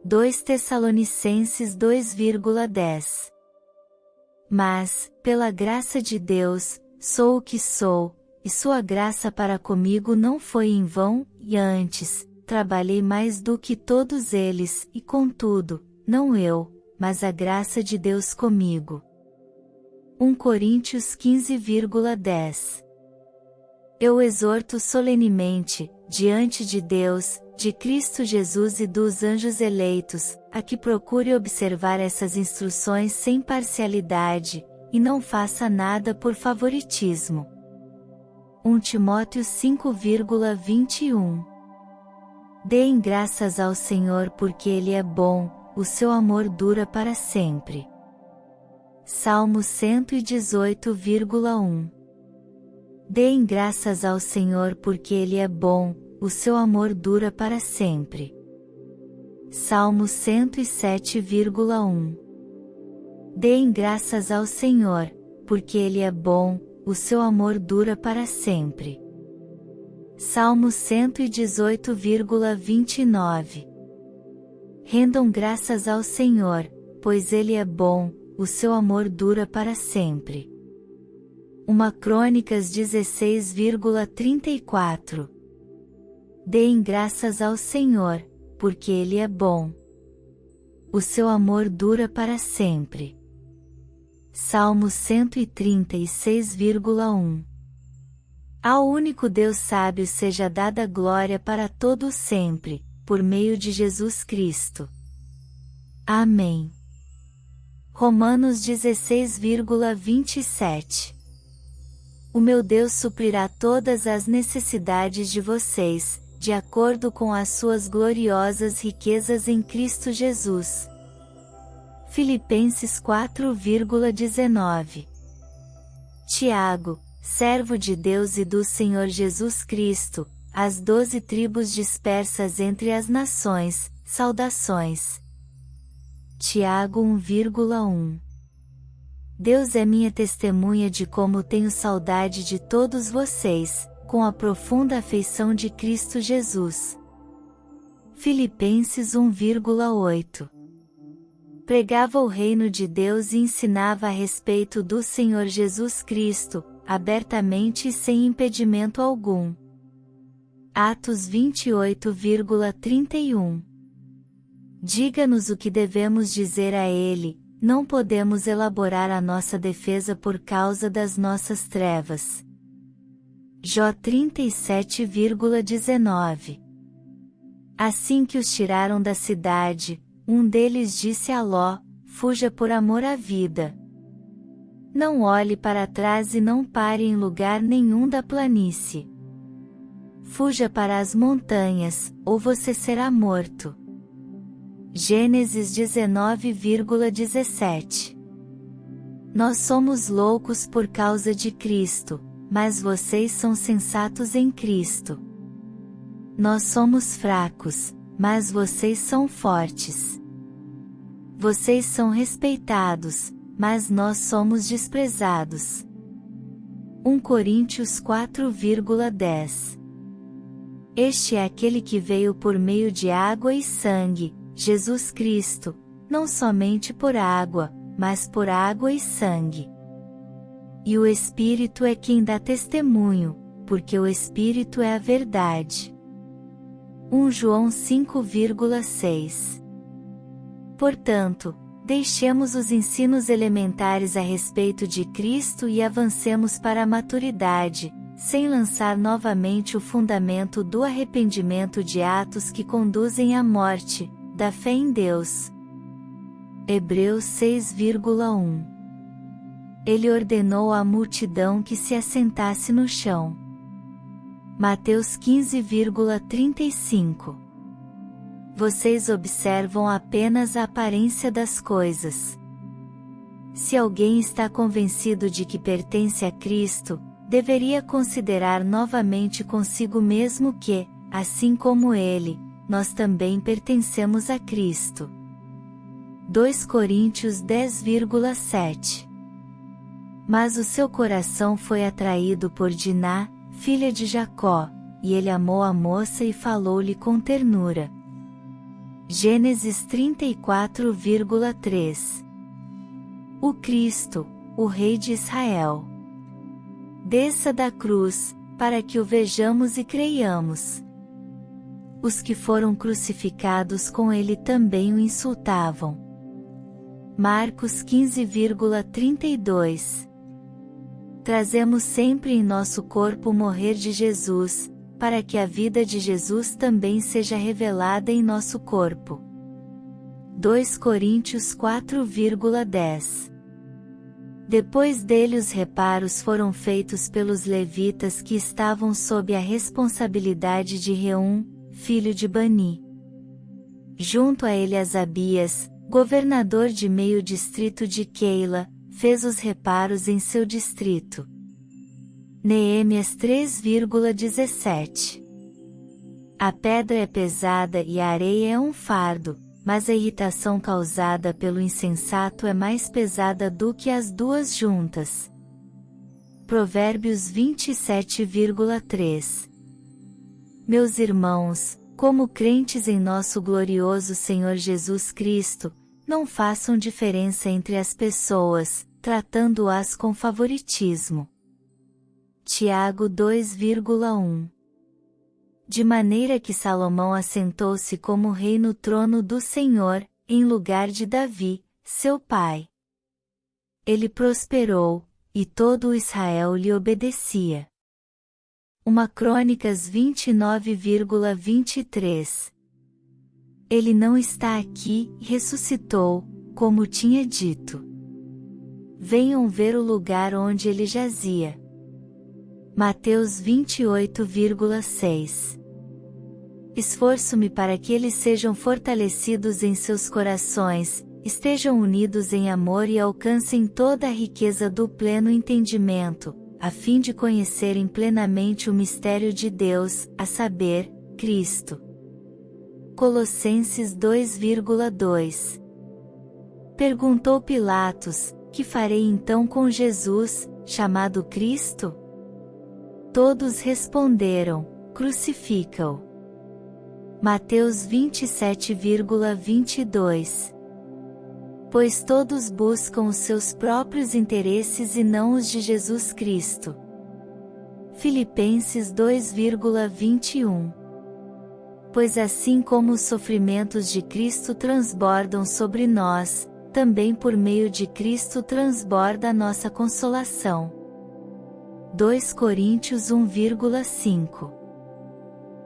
A: 2 Tessalonicenses 2,10. Mas, pela graça de Deus, sou o que sou, e sua graça para comigo não foi em vão, e antes, trabalhei mais do que todos eles, e contudo, não eu, mas a graça de Deus comigo. 1 Coríntios 15,10. Eu exorto solenemente, diante de Deus, de Cristo Jesus e dos anjos eleitos, a que procure observar essas instruções sem parcialidade, e não faça nada por favoritismo. 1 Timóteo 5,21. Deem graças ao Senhor porque Ele é bom, o seu amor dura para sempre. Salmo 118,1. Deem graças ao Senhor porque Ele é bom, o seu amor dura para sempre. Salmo 107,1. Deem graças ao Senhor, porque Ele é bom, o seu amor dura para sempre. Salmo 118,29. Rendam graças ao Senhor, pois Ele é bom, o seu amor dura para sempre. 1 Crônicas 16,34. Deem graças ao Senhor, porque Ele é bom. O seu amor dura para sempre. Salmo 136,1. Ao único Deus sábio seja dada glória para todo sempre, por meio de Jesus Cristo. Amém. Romanos 16,27. O meu Deus suprirá todas as necessidades de vocês, de acordo com as suas gloriosas riquezas em Cristo Jesus. Filipenses 4,19. Tiago, servo de Deus e do Senhor Jesus Cristo, às 12 tribos dispersas entre as nações, saudações. Tiago 1,1. Deus é minha testemunha de como tenho saudade de todos vocês, com a profunda afeição de Cristo Jesus. Filipenses 1,8. Pregava o reino de Deus e ensinava a respeito do Senhor Jesus Cristo, abertamente e sem impedimento algum. Atos 28,31. Diga-nos o que devemos dizer a Ele, não podemos elaborar a nossa defesa por causa das nossas trevas. Jó 37,19. Assim que os tiraram da cidade, um deles disse a Ló, fuja por amor à vida. Não olhe para trás e não pare em lugar nenhum da planície. Fuja para as montanhas, ou você será morto. Gênesis 19,17. Nós somos loucos por causa de Cristo, mas vocês são sensatos em Cristo. Nós somos fracos, mas vocês são fortes. Vocês são respeitados, mas nós somos desprezados. 1 Coríntios 4,10. Este é aquele que veio por meio de água e sangue, Jesus Cristo, não somente por água, mas por água e sangue. E o Espírito é quem dá testemunho, porque o Espírito é a verdade. 1 João 5,6. Portanto, deixemos os ensinos elementares a respeito de Cristo e avancemos para a maturidade, sem lançar novamente o fundamento do arrependimento de atos que conduzem à morte, da fé em Deus. Hebreus 6,1. Ele ordenou à multidão que se assentasse no chão. Mateus 15,35. Vocês observam apenas a aparência das coisas. Se alguém está convencido de que pertence a Cristo, deveria considerar novamente consigo mesmo que, assim como ele, nós também pertencemos a Cristo. 2 Coríntios 10,7. Mas o seu coração foi atraído por Diná, filha de Jacó, e ele amou a moça e falou-lhe com ternura. Gênesis 34,3. O Cristo, o Rei de Israel. Desça da cruz, para que o vejamos e creiamos. Os que foram crucificados com ele também o insultavam. Marcos 15,32. Trazemos sempre em nosso corpo o morrer de Jesus, para que a vida de Jesus também seja revelada em nosso corpo. 2 Coríntios 4,10. Depois dele os reparos foram feitos pelos levitas que estavam sob a responsabilidade de Reum, filho de Bani. Junto a ele Asabias, governador de meio distrito de Keila, fez os reparos em seu distrito. Neemias 3,17. A pedra é pesada e a areia é um fardo, mas a irritação causada pelo insensato é mais pesada do que as duas juntas. Provérbios 27,3. Meus irmãos, como crentes em nosso glorioso Senhor Jesus Cristo, não façam diferença entre as pessoas, tratando-as com favoritismo. Tiago 2,1. De maneira que Salomão assentou-se como rei no trono do Senhor, em lugar de Davi, seu pai. Ele prosperou, e todo o Israel lhe obedecia. 1 Crônicas 29,23. Ele não está aqui, ressuscitou, como tinha dito. Venham ver o lugar onde ele jazia. Mateus 28,6. Esforço-me para que eles sejam fortalecidos em seus corações, estejam unidos em amor e alcancem toda a riqueza do pleno entendimento, a fim de conhecerem plenamente o mistério de Deus, a saber, Cristo. Colossenses 2,2. Perguntou Pilatos: que farei então com Jesus, chamado Cristo? Todos responderam: crucifica-o. Mateus 27,22. Pois todos buscam os seus próprios interesses e não os de Jesus Cristo. Filipenses 2,21. Pois assim como os sofrimentos de Cristo transbordam sobre nós, também por meio de Cristo transborda a nossa consolação. 2 Coríntios 1,5.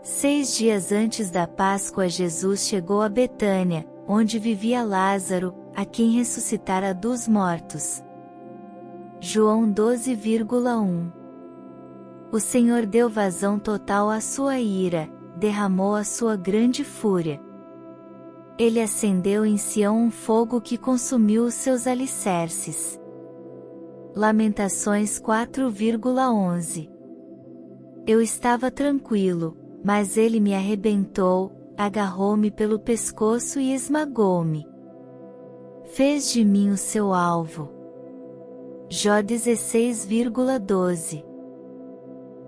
A: 6 dias antes da Páscoa Jesus chegou a Betânia, onde vivia Lázaro, a quem ressuscitara dos mortos. João 12,1. O Senhor deu vazão total à sua ira, derramou a sua grande fúria. Ele acendeu em Sião um fogo que consumiu os seus alicerces. Lamentações 4,11. Eu estava tranquilo, mas ele me arrebentou, agarrou-me pelo pescoço e esmagou-me. Fez de mim o seu alvo. Jó 16,12.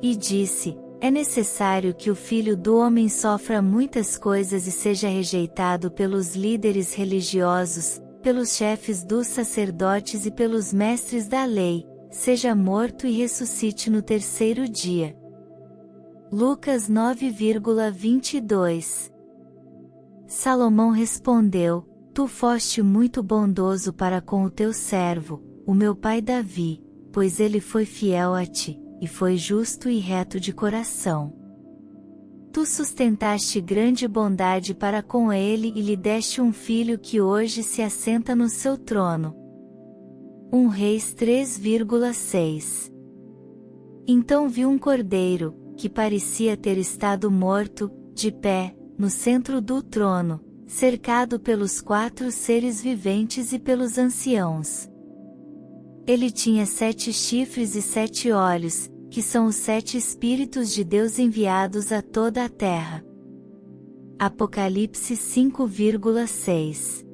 A: E disse: é necessário que o Filho do Homem sofra muitas coisas e seja rejeitado pelos líderes religiosos, pelos chefes dos sacerdotes e pelos mestres da lei, seja morto e ressuscite no terceiro dia. Lucas 9,22. Salomão respondeu: tu foste muito bondoso para com o teu servo, o meu pai Davi, pois ele foi fiel a ti, e foi justo e reto de coração. Tu sustentaste grande bondade para com ele e lhe deste um filho que hoje se assenta no seu trono. 1 Reis 3,6. Então vi um cordeiro, que parecia ter estado morto, de pé, no centro do trono, cercado pelos 4 seres viventes e pelos anciãos. Ele tinha 7 chifres e 7 olhos, que são os 7 Espíritos de Deus enviados a toda a terra. Apocalipse 5,6.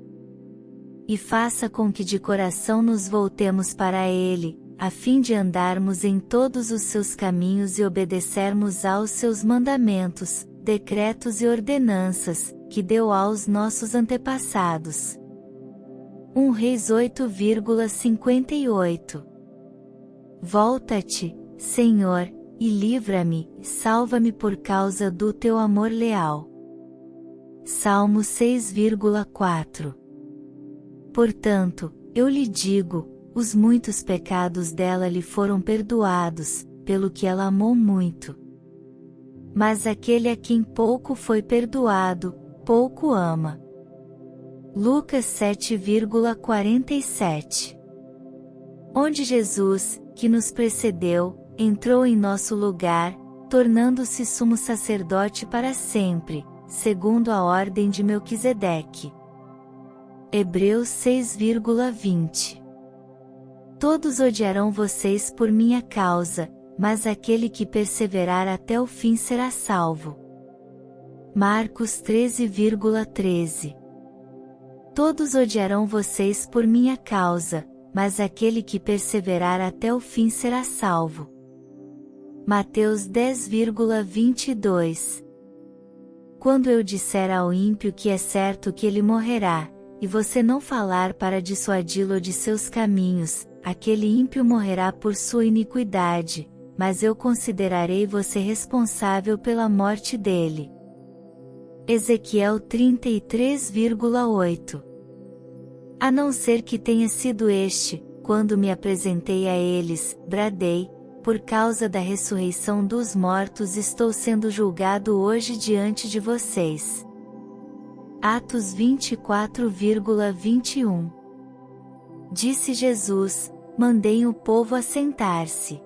A: E faça com que de coração nos voltemos para Ele, a fim de andarmos em todos os seus caminhos e obedecermos aos seus mandamentos, decretos e ordenanças, que deu aos nossos antepassados. 1 Reis 8,58. Volta-te, Senhor, e livra-me, salva-me por causa do teu amor leal. Salmo 6,4. Portanto, eu lhe digo, os muitos pecados dela lhe foram perdoados, pelo que ela amou muito. Mas aquele a quem pouco foi perdoado, pouco ama. Lucas 7,47. Onde Jesus, que nos precedeu, entrou em nosso lugar, tornando-se sumo sacerdote para sempre, segundo a ordem de Melquisedeque. Hebreus 6,20. Todos odiarão vocês por minha causa, mas aquele que perseverar até o fim será salvo. Marcos 13,13. Todos odiarão vocês por minha causa, mas aquele que perseverar até o fim será salvo. Mateus 10,22. Quando eu disser ao ímpio que é certo que ele morrerá, e você não falar para dissuadi-lo de seus caminhos, aquele ímpio morrerá por sua iniquidade, mas eu considerarei você responsável pela morte dele. Ezequiel 33,8. A não ser que tenha sido este, quando me apresentei a eles, bradei, por causa da ressurreição dos mortos estou sendo julgado hoje diante de vocês. Atos 24,21. Disse Jesus, mandei o povo assentar-se.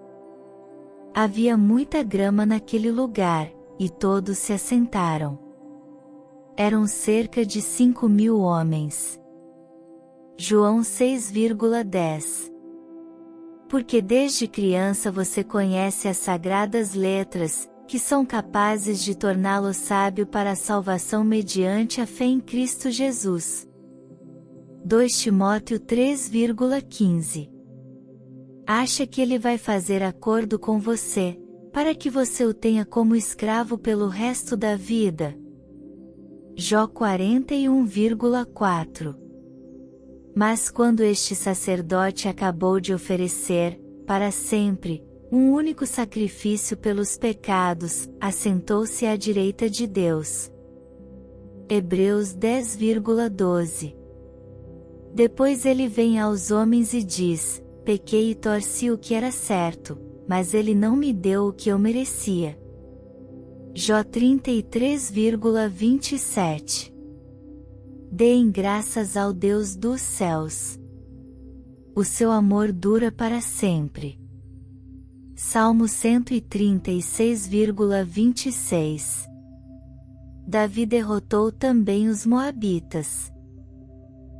A: Havia muita grama naquele lugar, e todos se assentaram. Eram cerca de 5.000 homens. João 6,10. Porque desde criança você conhece as sagradas letras, que são capazes de torná-lo sábio para a salvação mediante a fé em Cristo Jesus. 2 Timóteo 3,15. Acha que ele vai fazer acordo com você, para que você o tenha como escravo pelo resto da vida? Jó 41,4. Mas quando este sacerdote acabou de oferecer, para sempre, um único sacrifício pelos pecados, assentou-se à direita de Deus. Hebreus 10,12. Depois ele vem aos homens e diz, pequei e torci o que era certo, mas ele não me deu o que eu merecia. Jó 33,27. Deem graças ao Deus dos céus. O seu amor dura para sempre. Salmo 136,26. Davi derrotou também os moabitas.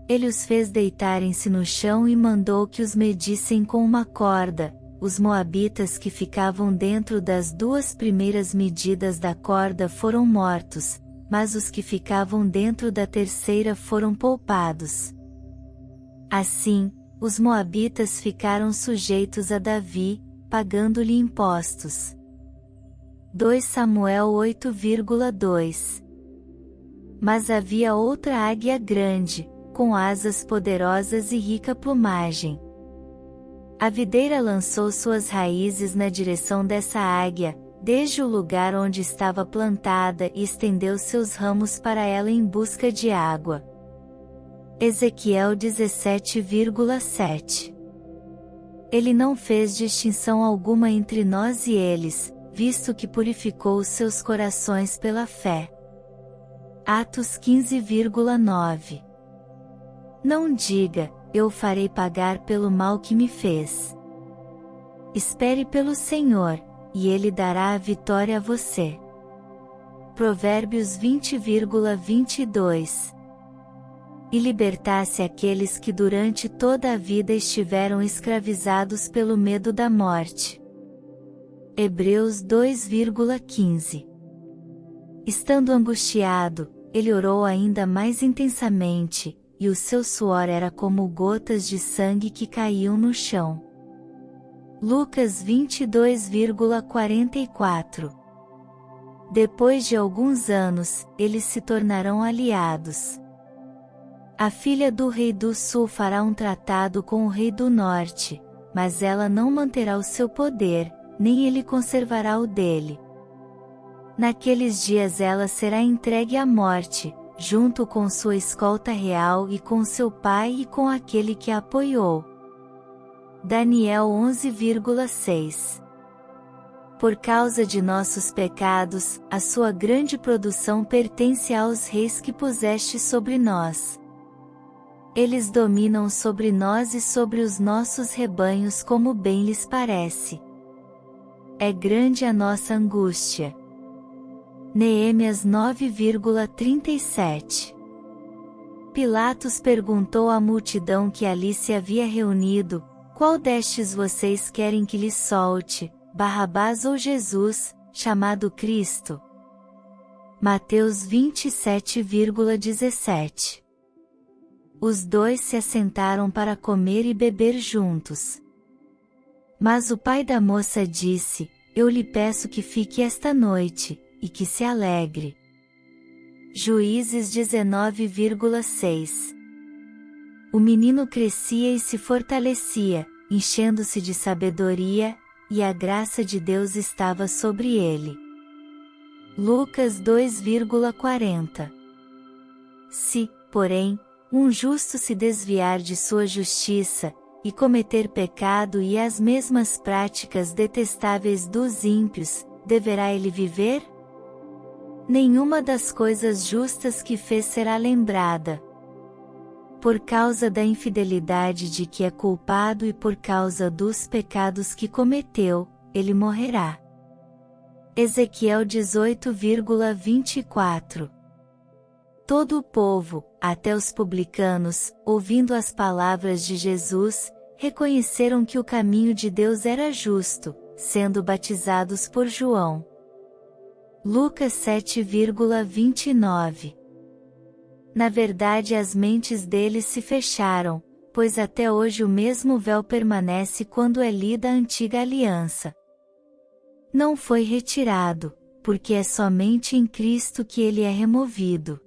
A: Ele os fez deitarem-se no chão e mandou que os medissem com uma corda. Os moabitas que ficavam dentro das 2 primeiras medidas da corda foram mortos, mas os que ficavam dentro da terceira foram poupados. Assim, os moabitas ficaram sujeitos a Davi, pagando-lhe impostos. 2 Samuel 8,2. Mas havia outra águia grande, com asas poderosas e rica plumagem. A videira lançou suas raízes na direção dessa águia, desde o lugar onde estava plantada e estendeu seus ramos para ela em busca de água. Ezequiel 17,7. Ele não fez distinção alguma entre nós e eles, visto que purificou os seus corações pela fé. Atos 15,9. Não diga, eu o farei pagar pelo mal que me fez. Espere pelo Senhor, e Ele dará a vitória a você. Provérbios 20,22. E libertasse aqueles que durante toda a vida estiveram escravizados pelo medo da morte. Hebreus 2,15. Estando angustiado, ele orou ainda mais intensamente, e o seu suor era como gotas de sangue que caíam no chão. Lucas 22,44. Depois de alguns anos, eles se tornarão aliados. A filha do rei do sul fará um tratado com o rei do norte, mas ela não manterá o seu poder, nem ele conservará o dele. Naqueles dias ela será entregue à morte, junto com sua escolta real e com seu pai e com aquele que a apoiou. Daniel 11,6. Por causa de nossos pecados, a sua grande produção pertence aos reis que puseste sobre nós. Eles dominam sobre nós e sobre os nossos rebanhos como bem lhes parece. É grande a nossa angústia. Neemias 9,37. Pilatos perguntou à multidão que ali se havia reunido: qual destes vocês querem que lhes solte, Barrabás ou Jesus, chamado Cristo? Mateus 27,17. Os dois se assentaram para comer e beber juntos. Mas o pai da moça disse: eu lhe peço que fique esta noite, e que se alegre. Juízes 19,6. O menino crescia e se fortalecia, enchendo-se de sabedoria, e a graça de Deus estava sobre ele. Lucas 2,40. Se, porém, um justo se desviar de sua justiça, e cometer pecado e as mesmas práticas detestáveis dos ímpios, deverá ele viver? Nenhuma das coisas justas que fez será lembrada. Por causa da infidelidade de que é culpado e por causa dos pecados que cometeu, ele morrerá. Ezequiel 18,24. Todo o povo, até os publicanos, ouvindo as palavras de Jesus, reconheceram que o caminho de Deus era justo, sendo batizados por João. Lucas 7,29. Na verdade, as mentes deles se fecharam, pois até hoje o mesmo véu permanece quando é lida a antiga aliança. Não foi retirado, porque é somente em Cristo que ele é removido.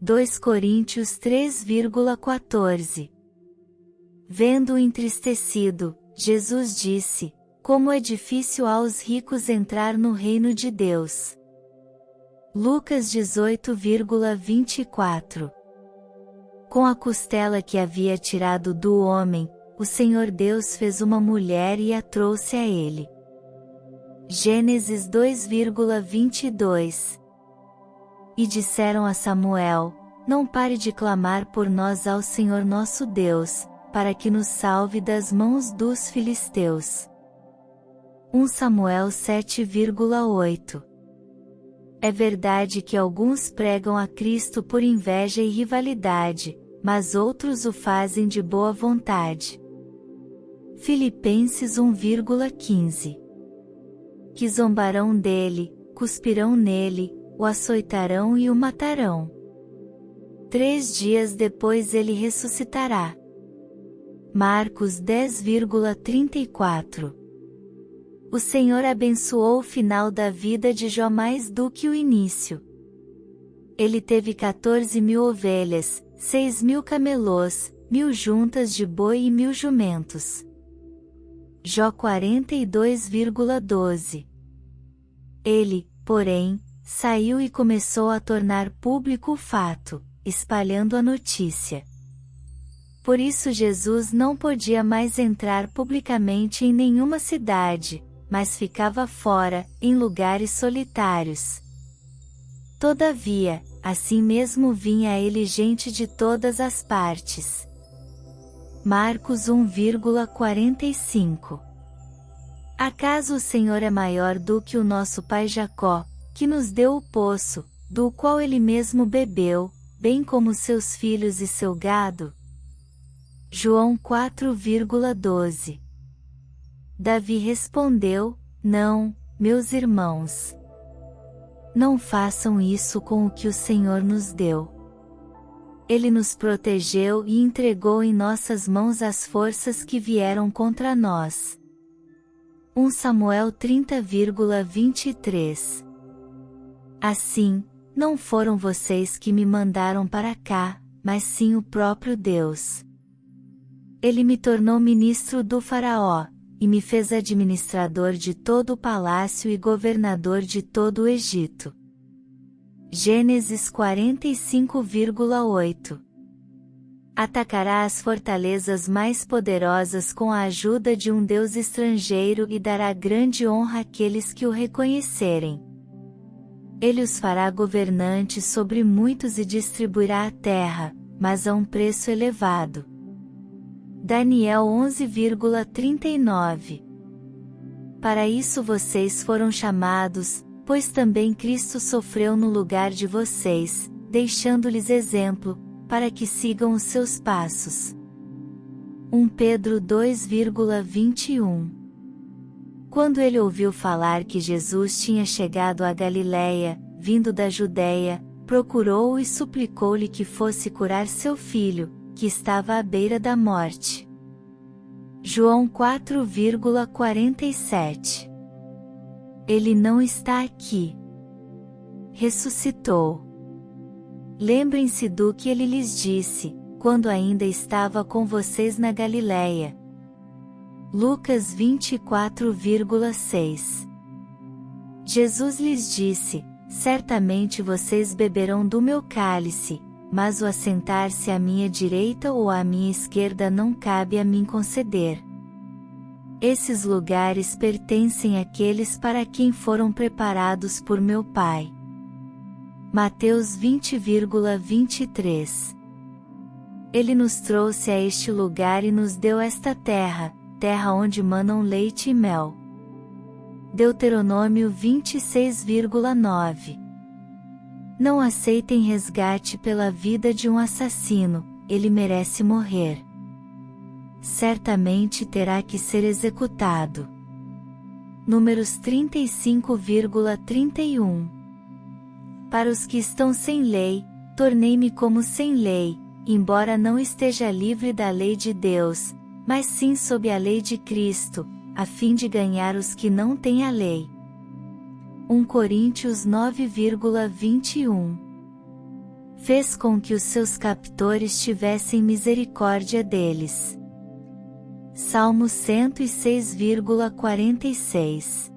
A: 2 Coríntios 3,14. Vendo-o entristecido, Jesus disse: como é difícil aos ricos entrar no reino de Deus. Lucas 18,24. Com a costela que havia tirado do homem, o Senhor Deus fez uma mulher e a trouxe a ele. Gênesis 2,22. E disseram a Samuel: não pare de clamar por nós ao Senhor nosso Deus, para que nos salve das mãos dos filisteus. 1 Samuel 7,8. É verdade que alguns pregam a Cristo por inveja e rivalidade, mas outros o fazem de boa vontade. Filipenses 1,15. Que zombarão dele, cuspirão nele, o açoitarão e o matarão. 3 dias depois ele ressuscitará. Marcos 10,34. O Senhor abençoou o final da vida de Jó mais do que o início. Ele teve 14.000 ovelhas, 6.000 camelôs, 1.000 juntas de boi e 1.000 jumentos. Jó 42,12. Ele, porém, saiu e começou a tornar público o fato, espalhando a notícia. Por isso Jesus não podia mais entrar publicamente em nenhuma cidade, mas ficava fora, em lugares solitários. Todavia, assim mesmo vinha a ele gente de todas as partes. Marcos 1,45. Acaso o Senhor é maior do que o nosso pai Jacó, que nos deu o poço, do qual ele mesmo bebeu, bem como seus filhos e seu gado? João 4,12. Davi respondeu: Não, meus irmãos. Não façam isso com o que o Senhor nos deu. Ele nos protegeu e entregou em nossas mãos as forças que vieram contra nós. 1 Samuel 30,23. Assim, não foram vocês que me mandaram para cá, mas sim o próprio Deus. Ele me tornou ministro do Faraó, e me fez administrador de todo o palácio e governador de todo o Egito. Gênesis 45,8. Atacará as fortalezas mais poderosas com a ajuda de um Deus estrangeiro e dará grande honra àqueles que o reconhecerem. Ele os fará governantes sobre muitos e distribuirá a terra, mas a um preço elevado. Daniel 11,39. Para isso vocês foram chamados, pois também Cristo sofreu no lugar de vocês, deixando-lhes exemplo, para que sigam os seus passos. 1 Pedro 2,21. Quando ele ouviu falar que Jesus tinha chegado a Galiléia, vindo da Judéia, procurou-o e suplicou-lhe que fosse curar seu filho, que estava à beira da morte. João 4,47. Ele não está aqui. Ressuscitou. Lembrem-se do que ele lhes disse, quando ainda estava com vocês na Galiléia. Lucas 24,6. Jesus lhes disse: certamente vocês beberão do meu cálice, mas o assentar-se à minha direita ou à minha esquerda não cabe a mim conceder. Esses lugares pertencem àqueles para quem foram preparados por meu Pai. Mateus 20,23. Ele nos trouxe a este lugar e nos deu esta terra, terra onde manam leite e mel. Deuteronômio 26,9. Não aceitem resgate pela vida de um assassino, ele merece morrer. Certamente terá que ser executado. Números 35,31. Para os que estão sem lei, tornei-me como sem lei, embora não esteja livre da lei de Deus, mas sim sob a lei de Cristo, a fim de ganhar os que não têm a lei. 1 Coríntios 9,21. Fez com que os seus captores tivessem misericórdia deles. Salmo 106,46.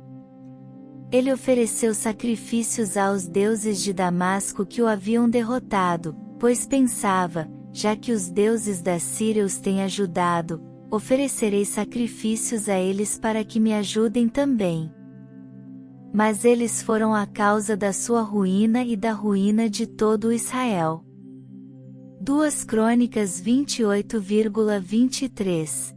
A: Ele ofereceu sacrifícios aos deuses de Damasco que o haviam derrotado, pois pensava, já que os deuses da Síria os têm ajudado, oferecerei sacrifícios a eles para que me ajudem também. Mas eles foram a causa da sua ruína e da ruína de todo Israel. 2 Crônicas 28,23.